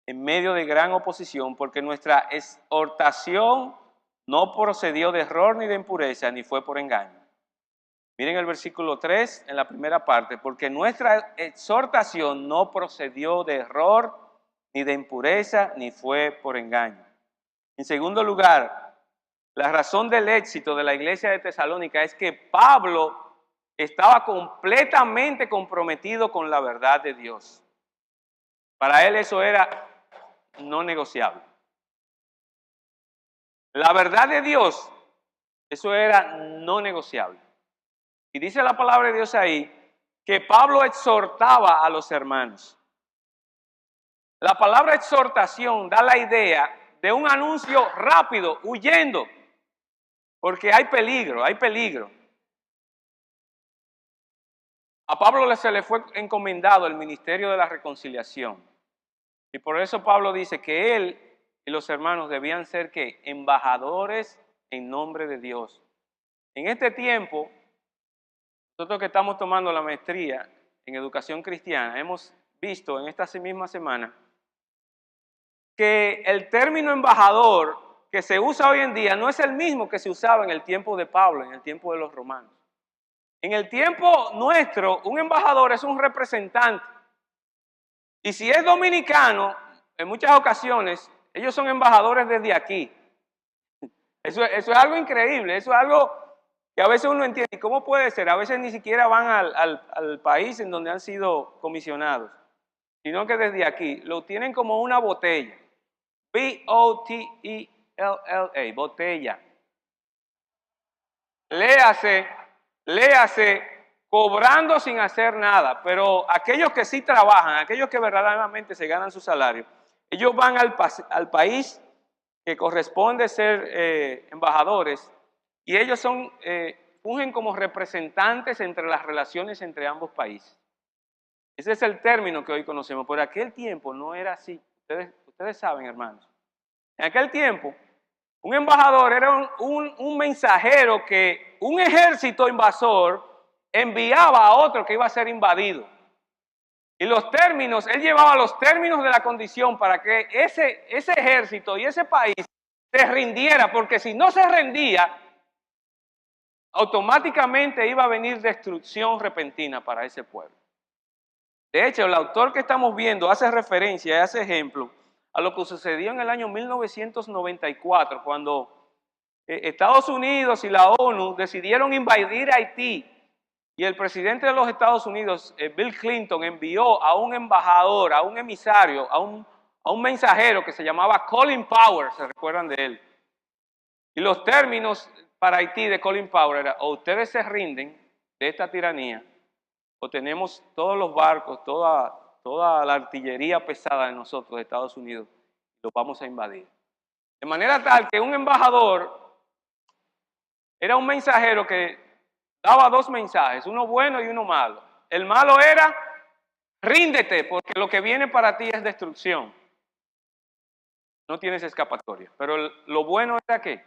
en medio de gran oposición, porque nuestra exhortación no procedió de error ni de impureza, ni fue por engaño. Miren el versículo 3 en la primera parte, porque nuestra exhortación no procedió de error ni de impureza, ni fue por engaño. En segundo lugar, la razón del éxito de la iglesia de Tesalónica es que Pablo estaba completamente comprometido con la verdad de Dios. Para él eso era no negociable. La verdad de Dios, eso era no negociable. Y dice la palabra de Dios ahí que Pablo exhortaba a los hermanos. La palabra exhortación da la idea de un anuncio rápido, huyendo. Porque hay peligro, hay peligro. A Pablo se le fue encomendado el ministerio de la reconciliación. Y por eso Pablo dice que él y los hermanos debían ser ¿qué? Embajadores en nombre de Dios. En este tiempo, nosotros que estamos tomando la maestría en educación cristiana, hemos visto en esta misma semana que el término embajador que se usa hoy en día no es el mismo que se usaba en el tiempo de Pablo, en el tiempo de los romanos. En el tiempo nuestro, un embajador es un representante. Y si es dominicano, en muchas ocasiones, ellos son embajadores desde aquí. Eso es algo increíble, eso es algo que a veces uno entiende. ¿Cómo puede ser? A veces ni siquiera van al país en donde han sido comisionados, sino que desde aquí lo tienen como una botella. B-O-T-E-L-L-A, botella. Léase, cobrando sin hacer nada, pero aquellos que sí trabajan, aquellos que verdaderamente se ganan su salario, ellos van al país que corresponde ser embajadores y ellos fungen como representantes entre las relaciones entre ambos países. Ese es el término que hoy conocemos. Por aquel tiempo no era así. Ustedes saben, hermanos. En aquel tiempo, un embajador era un mensajero que un ejército invasor enviaba a otro que iba a ser invadido. Y los términos, él llevaba los términos de la condición para que ese ejército y ese país se rindiera, porque si no se rendía, automáticamente iba a venir destrucción repentina para ese pueblo. De hecho, el autor que estamos viendo hace referencia, hace ejemplo a lo que sucedió en el año 1994, cuando Estados Unidos y la ONU decidieron invadir Haití Y el presidente de los Estados Unidos, Bill Clinton, envió a un embajador, a un emisario, a un mensajero que se llamaba Colin Powell, ¿se recuerdan de él? Y los términos para Haití de Colin Powell era: o ustedes se rinden de esta tiranía, o tenemos todos los barcos, toda la artillería pesada de nosotros, de Estados Unidos, los vamos a invadir. De manera tal que un embajador era un mensajero que daba dos mensajes, uno bueno y uno malo. El malo era: ríndete, porque lo que viene para ti es destrucción. No tienes escapatoria. Pero lo bueno era que,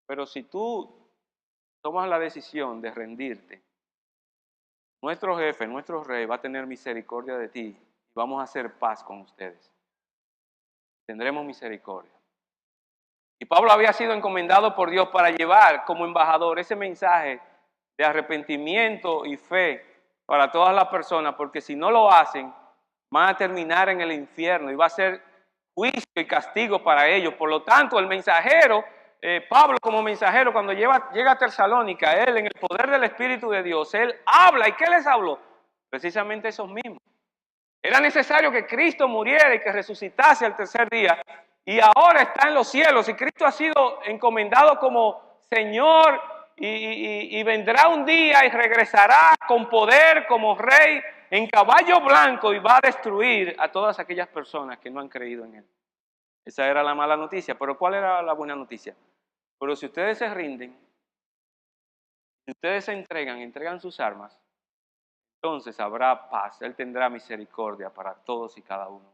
pero si tú tomas la decisión de rendirte, nuestro jefe, nuestro rey va a tener misericordia de ti y vamos a hacer paz con ustedes. Tendremos misericordia. Y Pablo había sido encomendado por Dios para llevar como embajador ese mensaje de arrepentimiento y fe para todas las personas, porque si no lo hacen, van a terminar en el infierno y va a ser juicio y castigo para ellos. Por lo tanto, el mensajero, Pablo como mensajero, cuando llega a Tesalónica, él en el poder del Espíritu de Dios, él habla. ¿Y qué les habló? Precisamente esos mismos. Era necesario que Cristo muriera y que resucitase al tercer día, y ahora está en los cielos, y Cristo ha sido encomendado como Señor, y vendrá un día y regresará con poder como Rey en caballo blanco, y va a destruir a todas aquellas personas que no han creído en Él. Esa era la mala noticia. Pero ¿cuál era la buena noticia? Pero si ustedes se rinden, si ustedes se entregan sus armas, entonces habrá paz. Él tendrá misericordia para todos y cada uno.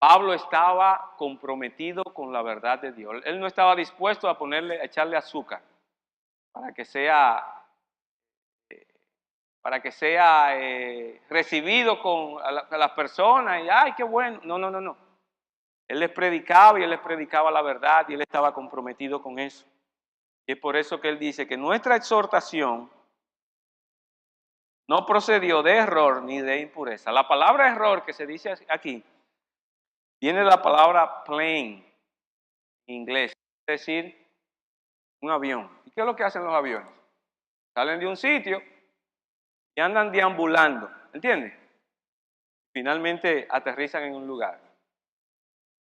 Pablo estaba comprometido con la verdad de Dios. Él no estaba dispuesto a echarle azúcar para que sea recibido con a las personas y ¡ay, qué bueno! No. Él les predicaba y él les predicaba la verdad y él estaba comprometido con eso. Y es por eso que él dice que nuestra exhortación no procedió de error ni de impureza. La palabra error que se dice aquí viene de la palabra plane en inglés, es decir, un avión. ¿Y qué es lo que hacen los aviones? Salen de un sitio y andan deambulando, ¿entiendes? Finalmente aterrizan en un lugar.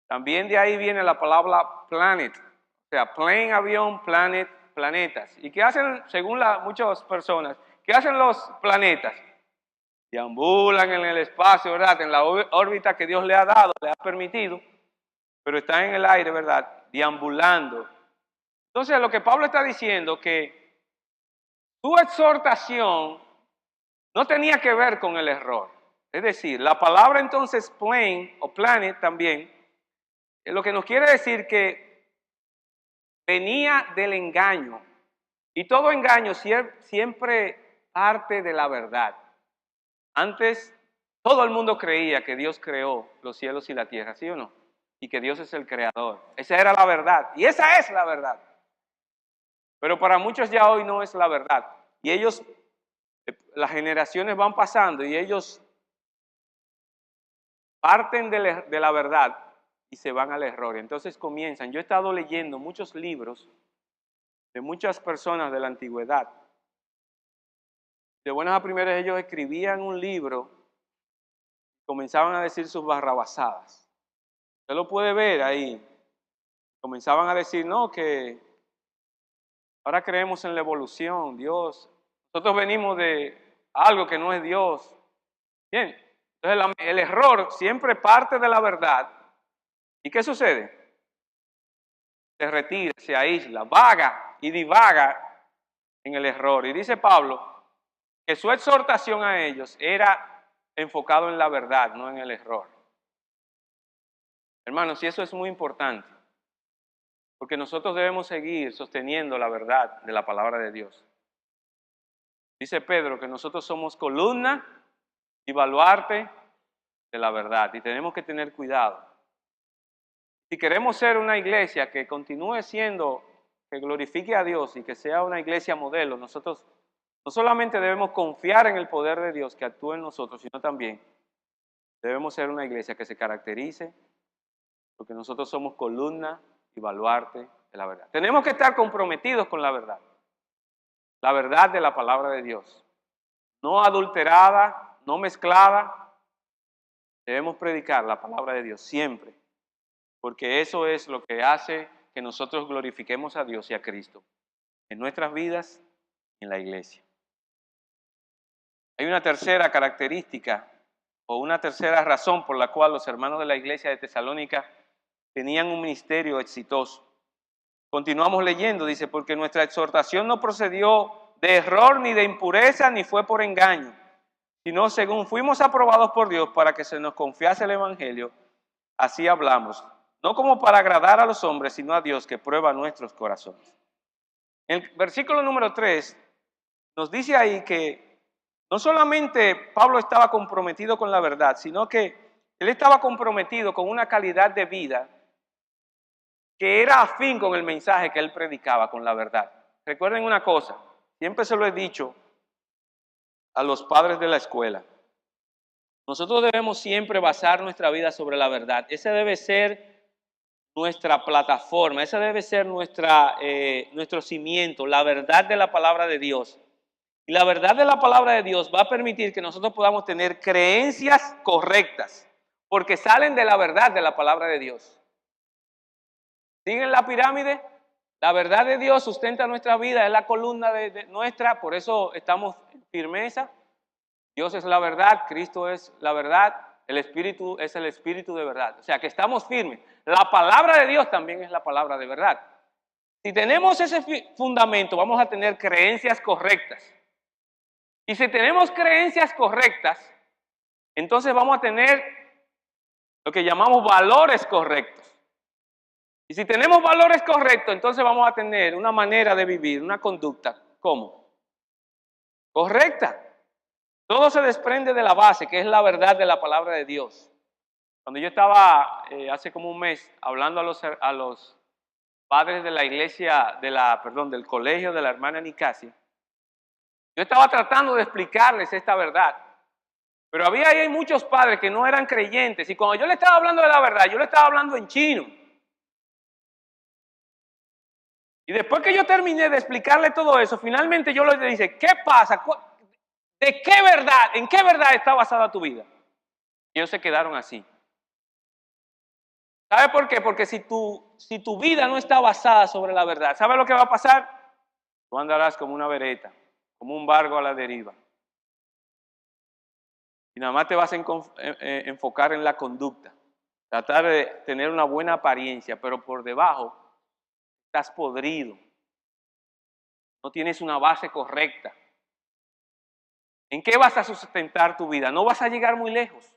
También de ahí viene la palabra planet, o sea, plane, avión, planet, planetas. ¿Y qué hacen, según muchas personas, qué hacen los planetas? Deambulan en el espacio, ¿verdad? En la órbita que Dios le ha dado, le ha permitido, pero están en el aire, ¿verdad? Deambulando. Entonces, lo que Pablo está diciendo que su exhortación no tenía que ver con el error. Es decir, la palabra entonces plane o planet también, es lo que nos quiere decir que venía del engaño. Y todo engaño siempre parte de la verdad. Antes, todo el mundo creía que Dios creó los cielos y la tierra, ¿sí o no? Y que Dios es el creador. Esa era la verdad. Y esa es la verdad. Pero para muchos ya hoy no es la verdad. Y ellos, las generaciones van pasando y ellos parten de la verdad y se van al error. Entonces comienzan. Yo he estado leyendo muchos libros de muchas personas de la antigüedad. De buenas a primeras ellos escribían un libro, comenzaban a decir sus barrabasadas. Usted lo puede ver ahí. Comenzaban a decir, no, que ahora creemos en la evolución, Dios. Nosotros venimos de algo que no es Dios. Bien, entonces el error siempre parte de la verdad. ¿Y qué sucede? Se retira, se aísla, vaga y divaga en el error. Y dice Pablo que su exhortación a ellos era enfocado en la verdad, no en el error. Hermanos, y eso es muy importante, porque nosotros debemos seguir sosteniendo la verdad de la palabra de Dios. Dice Pedro que nosotros somos columna y baluarte de la verdad y tenemos que tener cuidado. Si queremos ser una iglesia que continúe siendo, que glorifique a Dios y que sea una iglesia modelo, nosotros no solamente debemos confiar en el poder de Dios que actúe en nosotros, sino también debemos ser una iglesia que se caracterice porque nosotros somos columna y baluarte de la verdad. Tenemos que estar comprometidos con la verdad. la verdad de la palabra de Dios. No adulterada, no mezclada. Debemos predicar la palabra de Dios siempre, porque eso es lo que hace que nosotros glorifiquemos a Dios y a Cristo en nuestras vidas y en la iglesia. Hay una tercera característica o una tercera razón por la cual los hermanos de la iglesia de Tesalónica tenían un ministerio exitoso. Continuamos leyendo, dice, porque nuestra exhortación no procedió de error ni de impureza ni fue por engaño, sino según fuimos aprobados por Dios para que se nos confiase el evangelio, así hablamos, no como para agradar a los hombres, sino a Dios que prueba nuestros corazones. En el versículo número 3 nos dice ahí que no solamente Pablo estaba comprometido con la verdad, sino que él estaba comprometido con una calidad de vida que era afín con el mensaje que él predicaba, con la verdad. Recuerden una cosa, siempre se lo he dicho a los padres de la escuela. Nosotros debemos siempre basar nuestra vida sobre la verdad. Ese debe ser nuestra plataforma, ese debe ser nuestro cimiento, la verdad de la palabra de Dios. Y la verdad de la palabra de Dios va a permitir que nosotros podamos tener creencias correctas, porque salen de la verdad de la palabra de Dios. ¿Siguen la pirámide? La verdad de Dios sustenta nuestra vida, es la columna de nuestra, por eso estamos en firmeza. Dios es la verdad, Cristo es la verdad, el Espíritu es el Espíritu de verdad. O sea que estamos firmes. La palabra de Dios también es la palabra de verdad. Si tenemos ese fundamento, vamos a tener creencias correctas. Y si tenemos creencias correctas, entonces vamos a tener lo que llamamos valores correctos. Y si tenemos valores correctos, entonces vamos a tener una manera de vivir, una conducta, ¿cómo? Correcta. Todo se desprende de la base, que es la verdad de la palabra de Dios. Cuando yo estaba hace como un mes hablando a los padres de la iglesia, del colegio de la hermana Nicasia, yo estaba tratando de explicarles esta verdad. Pero había ahí muchos padres que no eran creyentes. Y cuando yo le estaba hablando de la verdad, yo le estaba hablando en chino. Y después que yo terminé de explicarle todo eso, finalmente yo le dije, ¿qué pasa? ¿De qué verdad? ¿En qué verdad está basada tu vida? Y ellos se quedaron así. ¿Sabe por qué? Porque si tu vida no está basada sobre la verdad, ¿sabe lo que va a pasar? Tú andarás como una vereta, como un barco a la deriva. Y nada más te vas a enfocar en la conducta. Tratar de tener una buena apariencia, pero por debajo estás podrido. No tienes una base correcta. ¿En qué vas a sustentar tu vida? No vas a llegar muy lejos.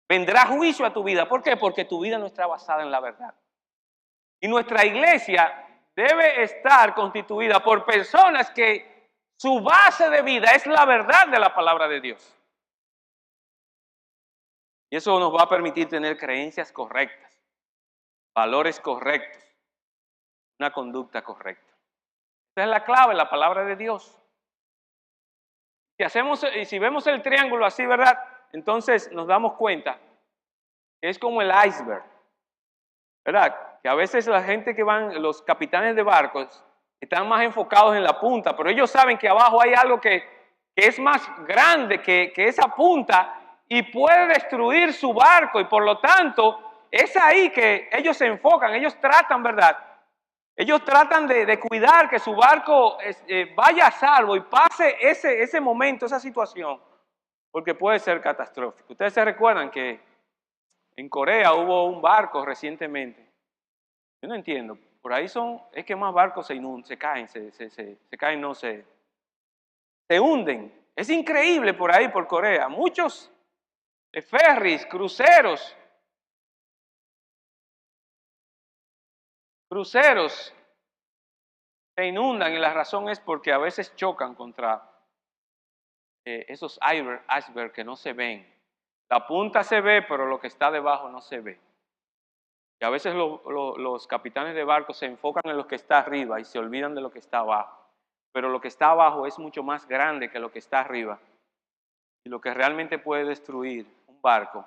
Vendrá juicio a tu vida. ¿Por qué? Porque tu vida no está basada en la verdad. Y nuestra iglesia debe estar constituida por personas que su base de vida es la verdad de la palabra de Dios. Y eso nos va a permitir tener creencias correctas, valores correctos, una conducta correcta. Esa es la clave, la palabra de Dios. Si vemos el triángulo así, ¿verdad? Entonces nos damos cuenta que es como el iceberg, ¿verdad? Que a veces la gente que van, los capitanes de barcos, están más enfocados en la punta, pero ellos saben que abajo hay algo que es más grande que esa punta y puede destruir su barco, y por lo tanto es ahí que ellos se enfocan, ellos tratan, ¿verdad? Ellos tratan de cuidar que su barco vaya a salvo y pase ese momento, esa situación, porque puede ser catastrófico. Ustedes se recuerdan que en Corea hubo un barco recientemente. Yo no entiendo, por ahí es que más barcos se caen, se hunden. Es increíble por ahí, por Corea. Muchos ferries, cruceros se inundan, y la razón es porque a veces chocan contra esos icebergs que no se ven. La punta se ve, pero lo que está debajo no se ve. Y a veces los capitanes de barcos se enfocan en lo que está arriba y se olvidan de lo que está abajo. Pero lo que está abajo es mucho más grande que lo que está arriba. Y lo que realmente puede destruir un barco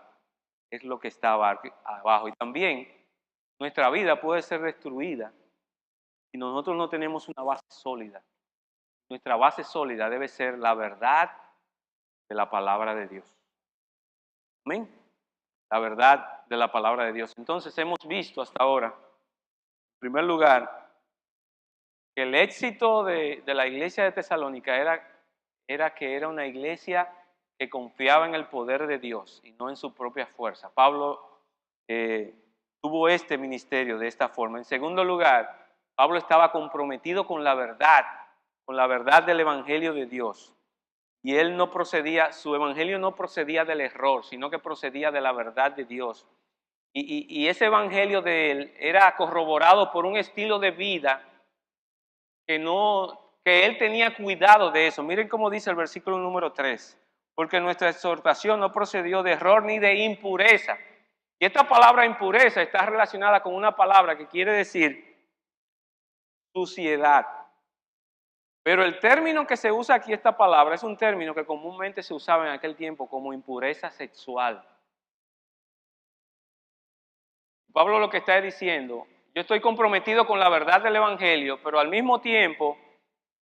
es lo que está abajo. Y también nuestra vida puede ser destruida si nosotros no tenemos una base sólida, nuestra base sólida debe ser la verdad de la palabra de Dios. Amén. La verdad de la palabra de Dios. Entonces hemos visto hasta ahora, en primer lugar, que el éxito de la iglesia de Tesalónica era que era una iglesia que confiaba en el poder de Dios y no en su propia fuerza. Pablo tuvo este ministerio de esta forma. En segundo lugar, Pablo estaba comprometido con la verdad del evangelio de Dios. Y él no procedía, su evangelio no procedía del error, sino que procedía de la verdad de Dios. Y ese evangelio de él era corroborado por un estilo de vida que él tenía cuidado de eso. Miren cómo dice el versículo número 3. Porque nuestra exhortación no procedió de error ni de impureza. Y esta palabra impureza está relacionada con una palabra que quiere decir suciedad. Pero el término que se usa aquí, esta palabra, es un término que comúnmente se usaba en aquel tiempo como impureza sexual. Pablo lo que está diciendo, yo estoy comprometido con la verdad del evangelio, pero al mismo tiempo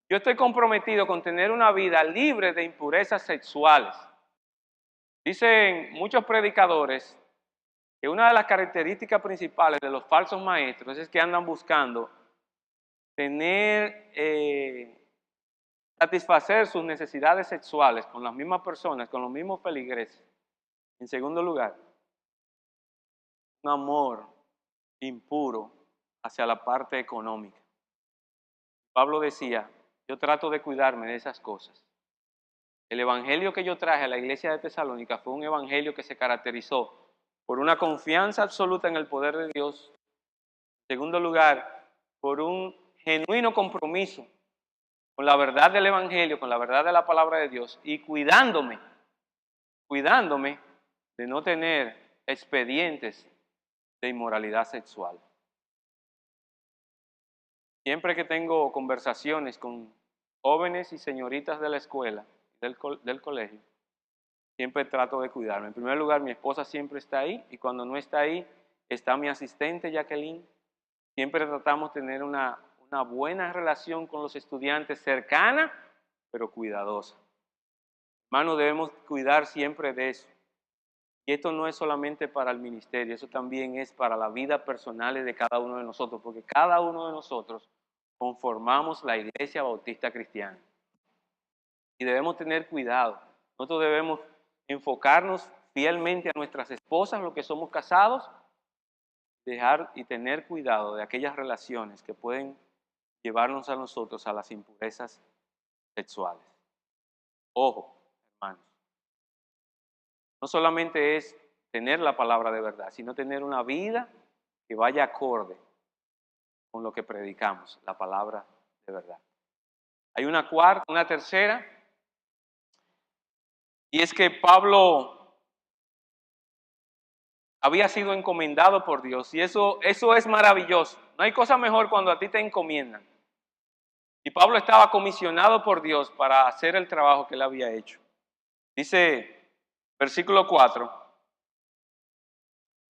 yo estoy comprometido con tener una vida libre de impurezas sexuales. Dicen muchos predicadores que una de las características principales de los falsos maestros es que andan buscando satisfacer sus necesidades sexuales con las mismas personas, con los mismos feligreses. En segundo lugar, un amor impuro hacia la parte económica. Pablo decía, yo trato de cuidarme de esas cosas. El evangelio que yo traje a la iglesia de Tesalónica fue un evangelio que se caracterizó por una confianza absoluta en el poder de Dios. En segundo lugar, por un genuino compromiso con la verdad del evangelio, con la verdad de la palabra de Dios y cuidándome de no tener expedientes de inmoralidad sexual. Siempre que tengo conversaciones con jóvenes y señoritas de la escuela, del colegio, siempre trato de cuidarme. En primer lugar, mi esposa siempre está ahí y cuando no está ahí, está mi asistente Jacqueline. Siempre tratamos de tener una buena relación con los estudiantes, cercana, pero cuidadosa. Hermanos, debemos cuidar siempre de eso. Y esto no es solamente para el ministerio, eso también es para la vida personal de cada uno de nosotros, porque cada uno de nosotros conformamos la Iglesia Bautista Cristiana. Y debemos tener cuidado. Nosotros debemos enfocarnos fielmente a nuestras esposas, los que somos casados, dejar y tener cuidado de aquellas relaciones que pueden llevarnos a nosotros a las impurezas sexuales. Ojo, hermanos. No solamente es tener la palabra de verdad, sino tener una vida que vaya acorde con lo que predicamos, la palabra de verdad. Hay una cuarta, una tercera, y es que Pablo había sido encomendado por Dios, y eso es maravilloso. No hay cosa mejor cuando a ti te encomiendan. Y Pablo estaba comisionado por Dios para hacer el trabajo que él había hecho. Dice, versículo 4,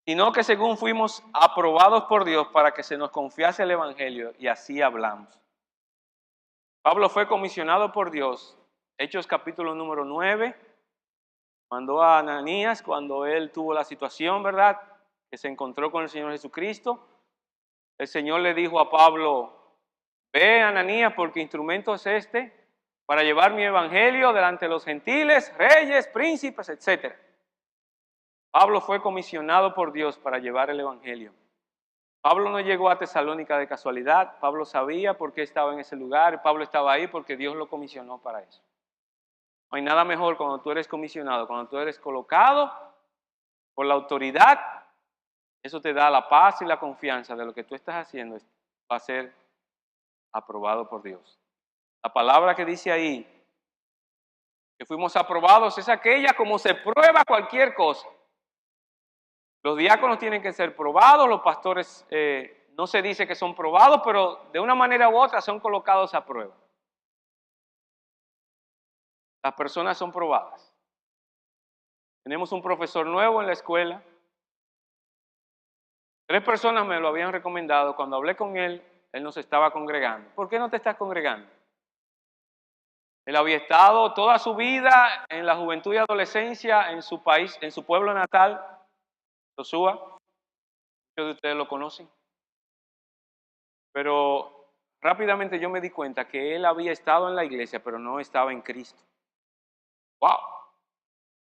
sino que según fuimos aprobados por Dios para que se nos confiase el evangelio, y así hablamos. Pablo fue comisionado por Dios, Hechos capítulo número 9, mandó a Ananías cuando él tuvo la situación, ¿verdad?, que se encontró con el Señor Jesucristo. El Señor le dijo a Pablo, ve Ananías, porque instrumento es este para llevar mi evangelio delante de los gentiles, reyes, príncipes, etc. Pablo fue comisionado por Dios para llevar el evangelio. Pablo no llegó a Tesalónica de casualidad. Pablo sabía por qué estaba en ese lugar. Pablo estaba ahí porque Dios lo comisionó para eso. No hay nada mejor cuando tú eres comisionado, cuando tú eres colocado por la autoridad. Eso te da la paz y la confianza de lo que tú estás haciendo va a ser aprobado por Dios. La palabra que dice ahí, que fuimos aprobados, es aquella como se prueba cualquier cosa. Los diáconos tienen que ser probados, los pastores no se dice que son probados, pero de una manera u otra son colocados a prueba. Las personas son probadas. Tenemos un profesor nuevo en la escuela. 3 personas me lo habían recomendado. Cuando hablé con él, él no se estaba congregando. ¿Por qué no te estás congregando? Él había estado toda su vida en la juventud y adolescencia en su país, en su pueblo natal, Josué. Muchos de ustedes lo conocen. Pero rápidamente yo me di cuenta que él había estado en la iglesia, pero no estaba en Cristo. ¡Wow!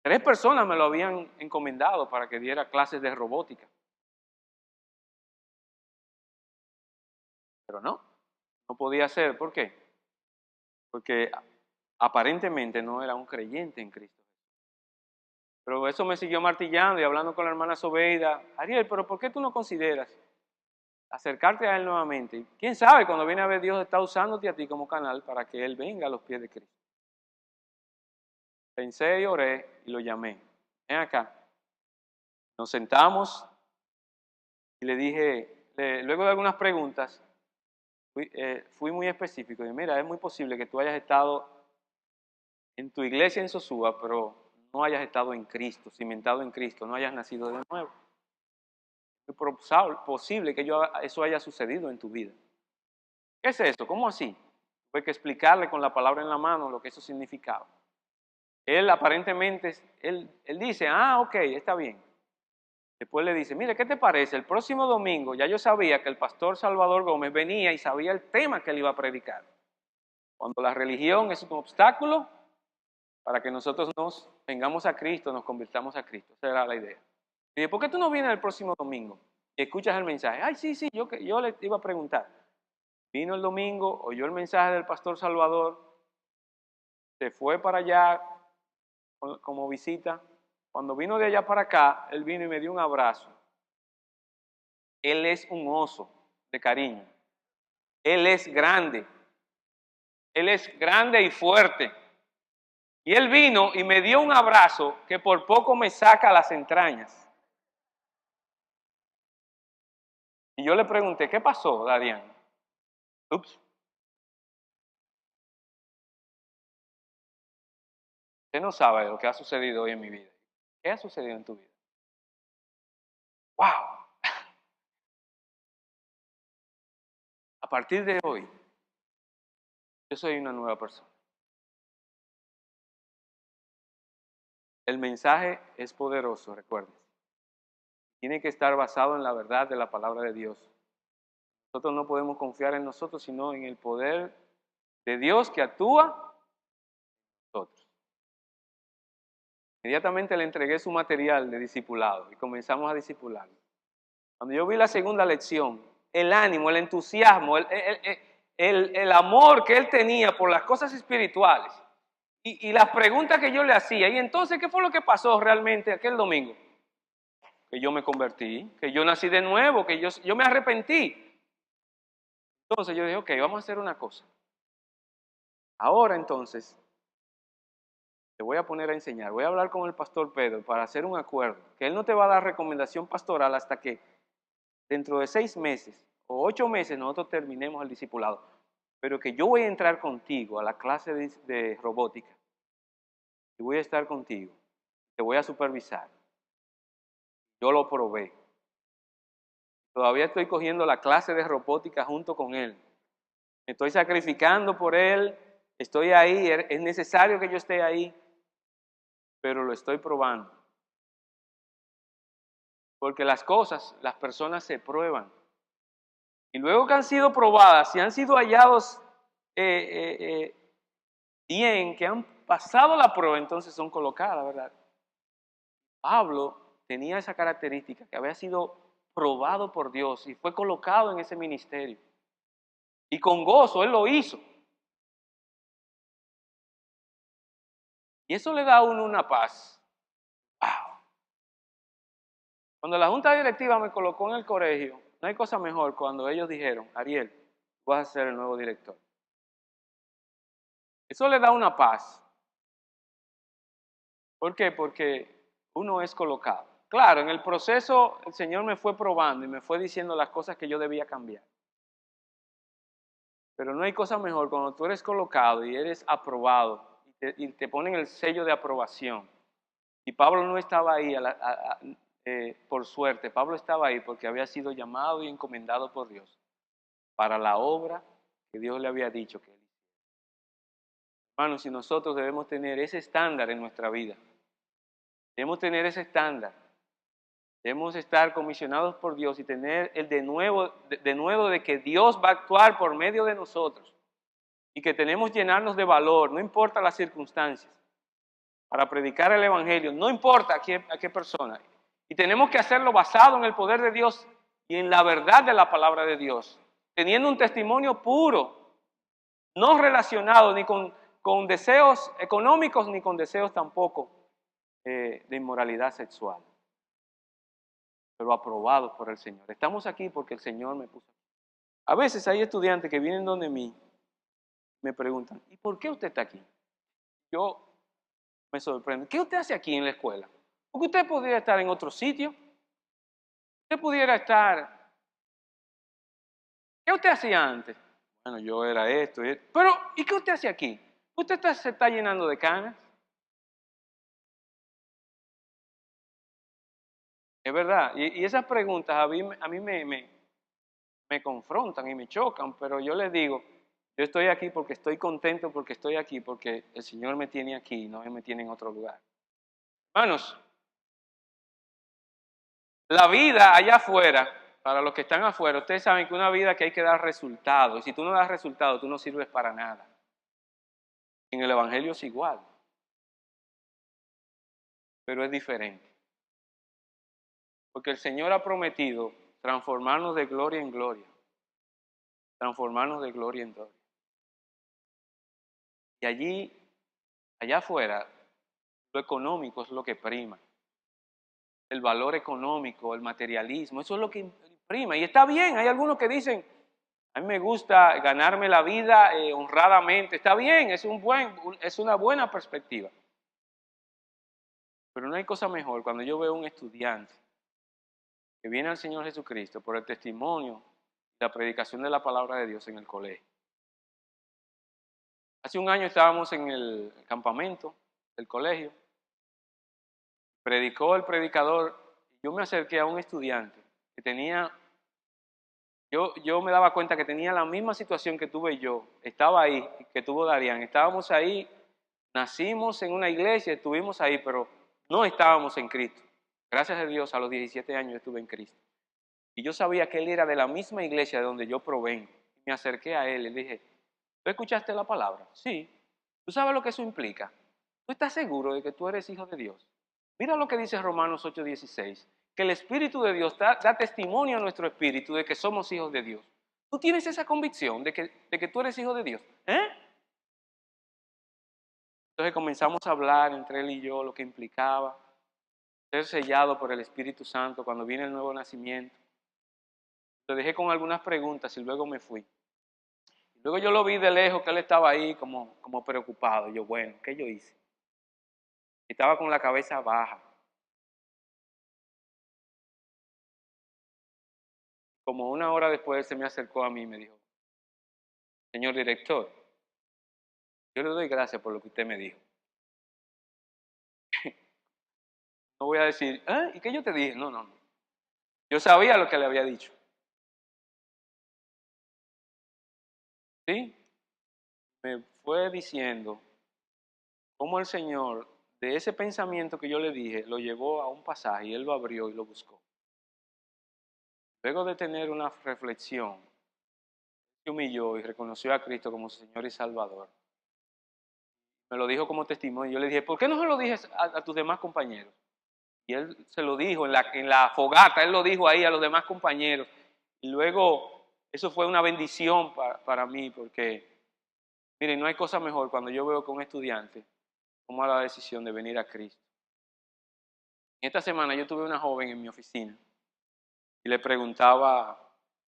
3 personas me lo habían encomendado para que diera clases de robótica. Pero no podía ser. ¿Por qué? Porque aparentemente no era un creyente en Cristo. Pero eso me siguió martillando y hablando con la hermana Sobeida. Ariel, pero ¿por qué tú no consideras acercarte a él nuevamente? ¿Quién sabe cuando viene a ver Dios está usándote a ti como canal para que él venga a los pies de Cristo? Pensé y oré y lo llamé. Ven acá. Nos sentamos y le dije, luego de algunas preguntas, fui muy específico. Y mira, es muy posible que tú hayas estado en tu iglesia en Sosúa, pero no hayas estado en Cristo, cimentado en Cristo, no hayas nacido de nuevo. Es posible que eso haya sucedido en tu vida. ¿Qué es eso? ¿Cómo así? Tuve que explicarle con la palabra en la mano lo que eso significaba. Él aparentemente, él dice, ok, está bien. Después le dice, mire, ¿qué te parece? El próximo domingo ya yo sabía que el pastor Salvador Gómez venía y sabía el tema que él iba a predicar. Cuando la religión es un obstáculo para que nosotros nos vengamos a Cristo, nos convirtamos a Cristo. Esa era la idea. Y dije, ¿por qué tú no vienes el próximo domingo y escuchas el mensaje? Ay, sí, yo le iba a preguntar. Vino el domingo, oyó el mensaje del pastor Salvador, se fue para allá como visita. Cuando vino de allá para acá, él vino y me dio un abrazo. Él es un oso de cariño. Él es grande. Él es grande y fuerte. Y él vino y me dio un abrazo que por poco me saca las entrañas. Y yo le pregunté, ¿qué pasó, Darian? Ups. Usted no sabe lo que ha sucedido hoy en mi vida. ¿Qué ha sucedido en tu vida? ¡Wow! A partir de hoy, yo soy una nueva persona. El mensaje es poderoso, recuerden. Tiene que estar basado en la verdad de la palabra de Dios. Nosotros no podemos confiar en nosotros, sino en el poder de Dios que actúa en nosotros. Inmediatamente le entregué su material de discipulado y comenzamos a discipularlo. Cuando yo vi la segunda lección, el ánimo, el entusiasmo, el amor que él tenía por las cosas espirituales y las preguntas que yo le hacía. Y entonces, ¿qué fue lo que pasó realmente aquel domingo? Que yo me convertí, que yo nací de nuevo, que yo me arrepentí. Entonces yo dije, ok, vamos a hacer una cosa. Ahora entonces, te voy a poner a enseñar, voy a hablar con el pastor Pedro para hacer un acuerdo, que él no te va a dar recomendación pastoral hasta que dentro de 6 meses o 8 meses nosotros terminemos el discipulado, pero que yo voy a entrar contigo a la clase de robótica y voy a estar contigo, te voy a supervisar. Yo lo probé. Todavía estoy cogiendo la clase de robótica junto con él. Me estoy sacrificando por él, estoy ahí, es necesario que yo esté ahí, pero lo estoy probando. Porque las cosas, las personas se prueban. Y luego que han sido probadas, si han sido hallados bien, que han pasado la prueba, entonces son colocadas, ¿verdad? Pablo tenía esa característica, que había sido probado por Dios y fue colocado en ese ministerio. Y con gozo él lo hizo. Y eso le da a uno una paz. ¡Wow! Cuando la junta directiva me colocó en el colegio, no hay cosa mejor cuando ellos dijeron, Ariel, vas a ser el nuevo director. Eso le da una paz. ¿Por qué? Porque uno es colocado. Claro, en el proceso el Señor me fue probando y me fue diciendo las cosas que yo debía cambiar. Pero no hay cosa mejor cuando tú eres colocado y eres aprobado y te ponen el sello de aprobación. Y Pablo no estaba ahí por suerte, Pablo estaba ahí porque había sido llamado y encomendado por Dios para la obra que Dios le había dicho que él hiciera. Hermanos, y nosotros debemos tener ese estándar en nuestra vida. Debemos tener ese estándar. Debemos estar comisionados por Dios y tener el de nuevo de que Dios va a actuar por medio de nosotros y que tenemos que llenarnos de valor, no importa las circunstancias, para predicar el Evangelio, no importa a qué persona. Y tenemos que hacerlo basado en el poder de Dios y en la verdad de la palabra de Dios, teniendo un testimonio puro, no relacionado ni con deseos económicos ni con deseos tampoco de inmoralidad sexual, pero aprobados por el Señor. Estamos aquí porque el Señor me puso aquí. A veces hay estudiantes que vienen donde mí, me preguntan, ¿y por qué usted está aquí? Yo me sorprendo. ¿Qué usted hace aquí en la escuela? Porque usted podría estar en otro sitio. Usted pudiera estar... ¿Qué usted hacía antes? Bueno, yo era esto y esto. Pero, ¿y qué usted hace aquí? Se está llenando de canas. Es verdad. Y esas preguntas a mí me confrontan y me chocan, pero yo les digo, yo estoy aquí porque estoy contento, porque estoy aquí, porque el Señor me tiene aquí, no me tiene en otro lugar. Hermanos, la vida allá afuera, para los que están afuera, ustedes saben que una vida que hay que dar resultados, y si tú no das resultados, tú no sirves para nada. En el Evangelio es igual, pero es diferente. Porque el Señor ha prometido transformarnos de gloria en gloria, transformarnos de gloria en gloria. Y allá afuera, lo económico es lo que prima. El valor económico, el materialismo, eso es lo que prima. Y está bien, hay algunos que dicen, a mí me gusta ganarme la vida honradamente. Está bien, es una buena perspectiva. Pero no hay cosa mejor cuando yo veo un estudiante que viene al Señor Jesucristo por el testimonio y la predicación de la palabra de Dios en el colegio. Hace un año estábamos en el campamento del colegio. Predicó el predicador. Yo me acerqué a un estudiante que tenía... Yo me daba cuenta que tenía la misma situación que tuve yo. Estaba ahí, que tuvo Darían. Estábamos ahí, nacimos en una iglesia, estuvimos ahí, pero no estábamos en Cristo. Gracias a Dios, a los 17 años estuve en Cristo. Y yo sabía que él era de la misma iglesia de donde yo provengo. Me acerqué a él y le dije, ¿tú escuchaste la palabra? Sí. ¿Tú sabes lo que eso implica? ¿Tú estás seguro de que tú eres hijo de Dios? Mira lo que dice Romanos 8:16, que el Espíritu de Dios da testimonio a nuestro espíritu de que somos hijos de Dios. ¿Tú tienes esa convicción de que tú eres hijo de Dios? Entonces comenzamos a hablar entre él y yo lo que implicaba ser sellado por el Espíritu Santo cuando viene el nuevo nacimiento. Lo dejé con algunas preguntas y luego me fui. Luego yo lo vi de lejos que él estaba ahí como preocupado. Yo, bueno, ¿qué yo hice? Estaba con la cabeza baja. Como una hora después se me acercó a mí y me dijo, señor director, yo le doy gracias por lo que usted me dijo. No voy a decir, ¿y qué yo te dije? No, no, no. Yo sabía lo que le había dicho. ¿Sí? Me fue diciendo cómo el Señor, de ese pensamiento que yo le dije, lo llevó a un pasaje y él lo abrió y lo buscó. Luego de tener una reflexión, se humilló y reconoció a Cristo como su Señor y Salvador. Me lo dijo como testimonio. Yo le dije, ¿por qué no se lo dije a tus demás compañeros? Y él se lo dijo en la fogata, él lo dijo ahí a los demás compañeros. Y luego, eso fue una bendición para mí, porque, miren, no hay cosa mejor cuando yo veo que un estudiante toma la decisión de venir a Cristo. Esta semana yo tuve una joven en mi oficina y le preguntaba,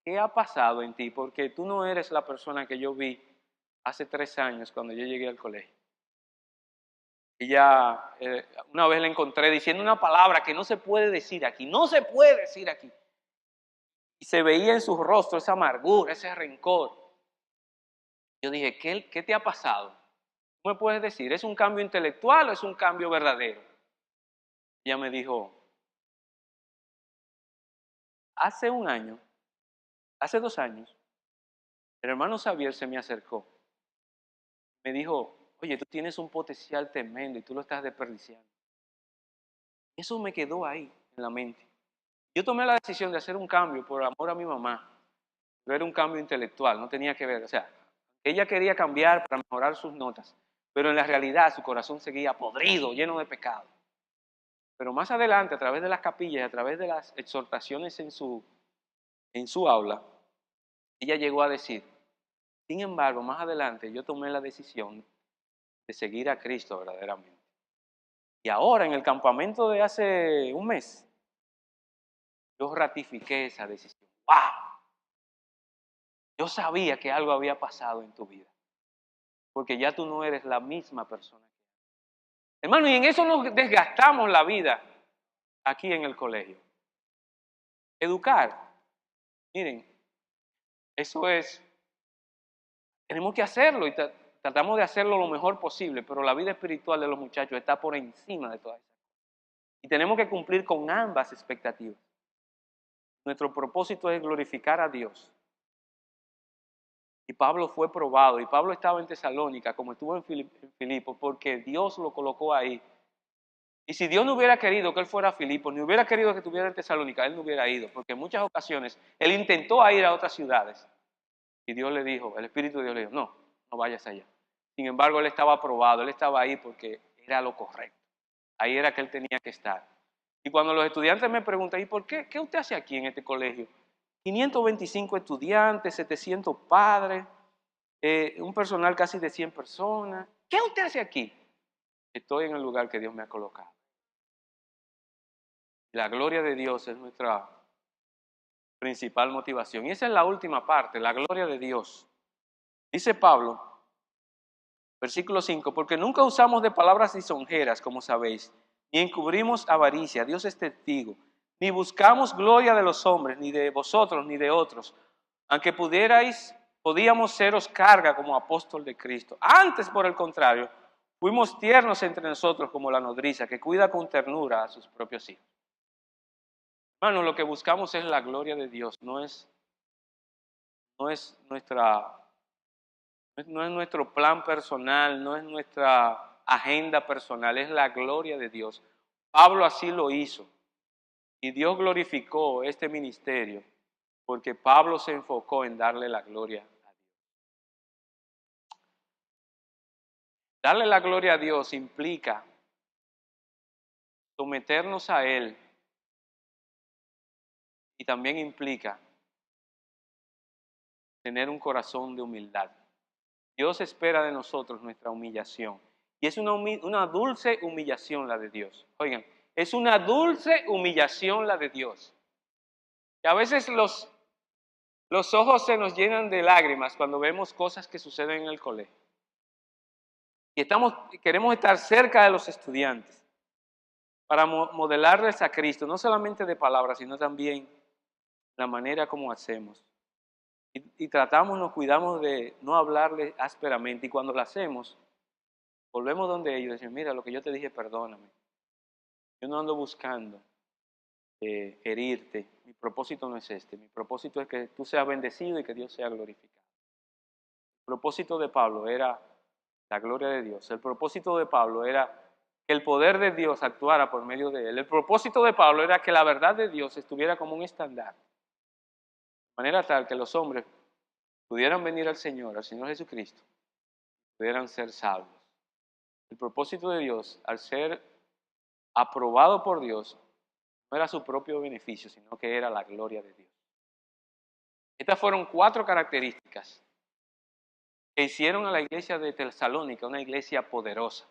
¿qué ha pasado en ti? Porque tú no eres la persona que yo vi hace 3 años cuando yo llegué al colegio. Ella, una vez la encontré diciendo una palabra que no se puede decir aquí, no se puede decir aquí. Y se veía en su rostro esa amargura, ese rencor. Yo dije, ¿qué te ha pasado? ¿Tú me puedes decir, es un cambio intelectual o es un cambio verdadero? Ella me dijo, hace 1 año, hace 2 años, el hermano Xavier se me acercó. Me dijo, oye, tú tienes un potencial tremendo y tú lo estás desperdiciando. Eso me quedó ahí en la mente. Yo tomé la decisión de hacer un cambio por amor a mi mamá. No era un cambio intelectual, no tenía que ver. O sea, ella quería cambiar para mejorar sus notas, pero en la realidad su corazón seguía podrido, lleno de pecado. Pero más adelante, a través de las capillas, a través de las exhortaciones en su aula, ella llegó a decir, sin embargo, más adelante yo tomé la decisión de seguir a Cristo verdaderamente. Y ahora en el campamento de hace un mes, yo ratifiqué esa decisión. ¡Wow! Yo sabía que algo había pasado en tu vida, porque ya tú no eres la misma persona. Hermano, y en eso nos desgastamos la vida aquí en el colegio. Educar, miren, eso es, tenemos que hacerlo y tratamos de hacerlo lo mejor posible, pero la vida espiritual de los muchachos está por encima de todas esas cosas. Y tenemos que cumplir con ambas expectativas. Nuestro propósito es glorificar a Dios. Y Pablo fue probado, y Pablo estaba en Tesalónica, como estuvo en Filipos, porque Dios lo colocó ahí. Y si Dios no hubiera querido que él fuera a Filipos, ni hubiera querido que estuviera en Tesalónica, él no hubiera ido, porque en muchas ocasiones él intentó ir a otras ciudades. Y Dios le dijo, el Espíritu de Dios le dijo, no, no vayas allá. Sin embargo, él estaba aprobado, él estaba ahí porque era lo correcto. Ahí era que él tenía que estar. Y cuando los estudiantes me preguntan, ¿y por qué? ¿Qué usted hace aquí en este colegio? 525 estudiantes, 700 padres, un personal casi de 100 personas. ¿Qué usted hace aquí? Estoy en el lugar que Dios me ha colocado. La gloria de Dios es nuestra principal motivación. Y esa es la última parte, la gloria de Dios. Dice Pablo, versículo 5, porque nunca usamos de palabras lisonjeras, como sabéis, ni encubrimos avaricia, Dios es testigo, ni buscamos gloria de los hombres, ni de vosotros, ni de otros, aunque podíamos seros carga como apóstol de Cristo. Antes, por el contrario, fuimos tiernos entre nosotros como la nodriza, que cuida con ternura a sus propios hijos. Hermano, lo que buscamos es la gloria de Dios, no es nuestro plan personal, no es nuestra agenda personal, es la gloria de Dios. Pablo así lo hizo y Dios glorificó este ministerio porque Pablo se enfocó en darle la gloria a Dios. Darle la gloria a Dios implica someternos a Él y también implica tener un corazón de humildad. Dios espera de nosotros nuestra humillación. Y es una dulce humillación la de Dios. Oigan, es una dulce humillación la de Dios. Y a veces los ojos se nos llenan de lágrimas cuando vemos cosas que suceden en el colegio. Y queremos estar cerca de los estudiantes para modelarles a Cristo, no solamente de palabras, sino también la manera como hacemos. Y nos cuidamos de no hablarles ásperamente. Y cuando lo hacemos, volvemos donde ellos y decimos, mira, lo que yo te dije, perdóname. Yo no ando buscando herirte. Mi propósito no es este. Mi propósito es que tú seas bendecido y que Dios sea glorificado. El propósito de Pablo era la gloria de Dios. El propósito de Pablo era que el poder de Dios actuara por medio de él. El propósito de Pablo era que la verdad de Dios estuviera como un estándar. De manera tal que los hombres pudieran venir al Señor Jesucristo, pudieran ser salvos. El propósito de Dios, al ser aprobado por Dios, no era su propio beneficio, sino que era la gloria de Dios. Estas fueron 4 características que hicieron a la iglesia de Tesalónica una iglesia poderosa.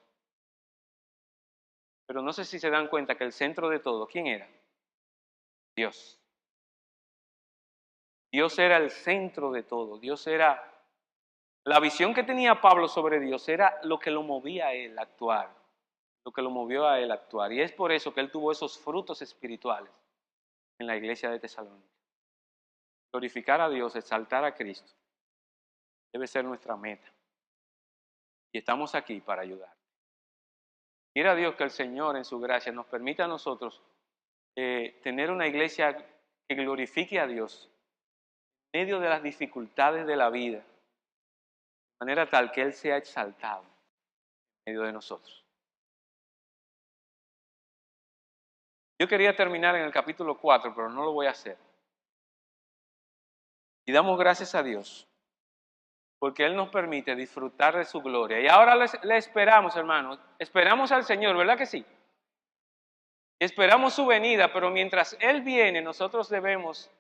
Pero no sé si se dan cuenta que el centro de todo, ¿quién era? Dios. Dios era el centro de todo. La visión que tenía Pablo sobre Dios era lo que lo movía a él a actuar. Lo que lo movió a él a actuar. Y es por eso que él tuvo esos frutos espirituales en la iglesia de Tesalónica. Glorificar a Dios, exaltar a Cristo, debe ser nuestra meta. Y estamos aquí para ayudar. Quiera Dios que el Señor en su gracia nos permita a nosotros tener una iglesia que glorifique a Dios en medio de las dificultades de la vida, de manera tal que Él sea exaltado. medio de nosotros. Yo quería terminar en el capítulo 4, pero no lo voy a hacer. Y damos gracias a Dios, porque Él nos permite disfrutar de su gloria. Y ahora le esperamos, hermanos. Esperamos al Señor, ¿verdad que sí? Esperamos su venida, pero mientras Él viene, nosotros debemos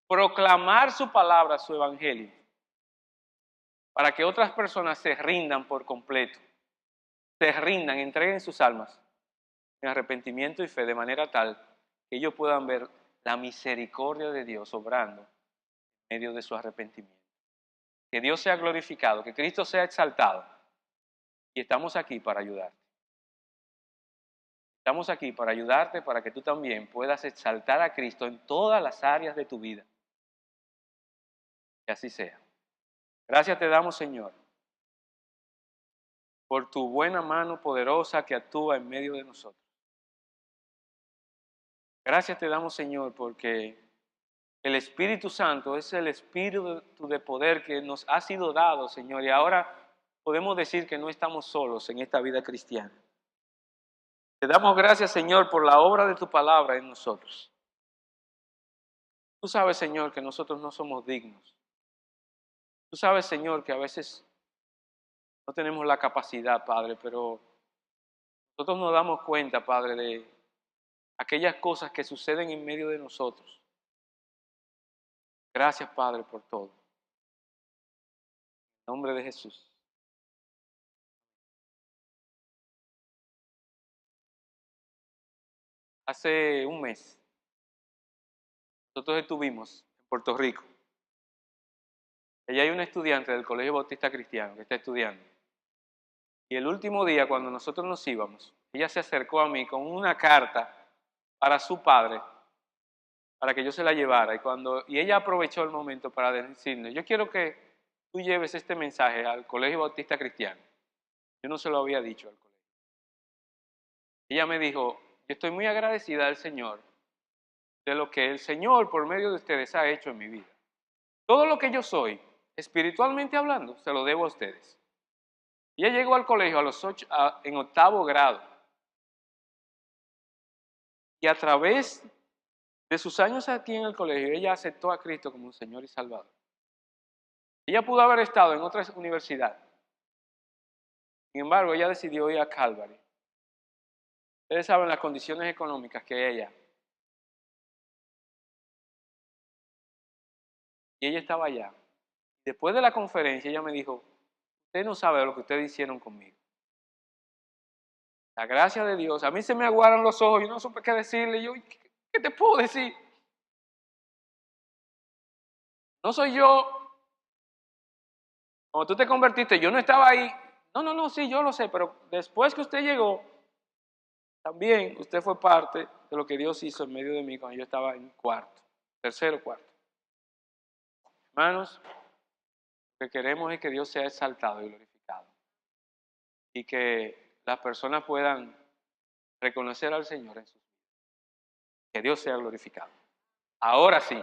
proclamar su palabra, su evangelio, para que otras personas se rindan por completo, se rindan, entreguen sus almas en arrepentimiento y fe, de manera tal que ellos puedan ver la misericordia de Dios obrando en medio de su arrepentimiento. Que Dios sea glorificado, que Cristo sea exaltado. Y estamos aquí para ayudarte. Estamos aquí para ayudarte, para que tú también puedas exaltar a Cristo en todas las áreas de tu vida. Que así sea. Gracias te damos, Señor, por tu buena mano poderosa que actúa en medio de nosotros. Gracias te damos, Señor, porque el Espíritu Santo es el Espíritu de poder que nos ha sido dado, Señor, y ahora podemos decir que no estamos solos en esta vida cristiana. Te damos gracias, Señor, por la obra de tu palabra en nosotros. Tú sabes, Señor, que nosotros no somos dignos. Tú sabes, Señor, que a veces no tenemos la capacidad, Padre, pero nosotros nos damos cuenta, Padre, de aquellas cosas que suceden en medio de nosotros. Gracias, Padre, por todo. En nombre de Jesús. Hace un mes, nosotros estuvimos en Puerto Rico. Allá hay una estudiante del Colegio Bautista Cristiano que está estudiando. Y el último día, cuando nosotros nos íbamos, ella se acercó a mí con una carta para su padre, para que yo se la llevara. Y ella aprovechó el momento para decirnos, yo quiero que tú lleves este mensaje al Colegio Bautista Cristiano. Yo no se lo había dicho al colegio. Ella me dijo, yo estoy muy agradecida al Señor de lo que el Señor por medio de ustedes ha hecho en mi vida. Todo lo que yo soy, espiritualmente hablando, se lo debo a ustedes. Ella llegó al colegio en 8º grado. Y a través de sus años aquí en el colegio, ella aceptó a Cristo como un Señor y Salvador. Ella pudo haber estado en otra universidad. Sin embargo, ella decidió ir a Calvary. Ustedes saben las condiciones económicas que ella. Y ella estaba allá. Después de la conferencia, ella me dijo, usted no sabe lo que ustedes hicieron conmigo. La gracia de Dios, a mí se me aguaron los ojos, yo no supe qué decirle. Yo, ¿qué te puedo decir? No soy yo. Cuando tú te convertiste, yo no estaba ahí. No, sí, yo lo sé, pero después que usted llegó, también usted fue parte de lo que Dios hizo en medio de mí cuando yo estaba en tercero, cuarto. Hermanos, lo que queremos es que Dios sea exaltado y glorificado. Y que las personas puedan reconocer al Señor en sus vidas. Que Dios sea glorificado. Ahora sí.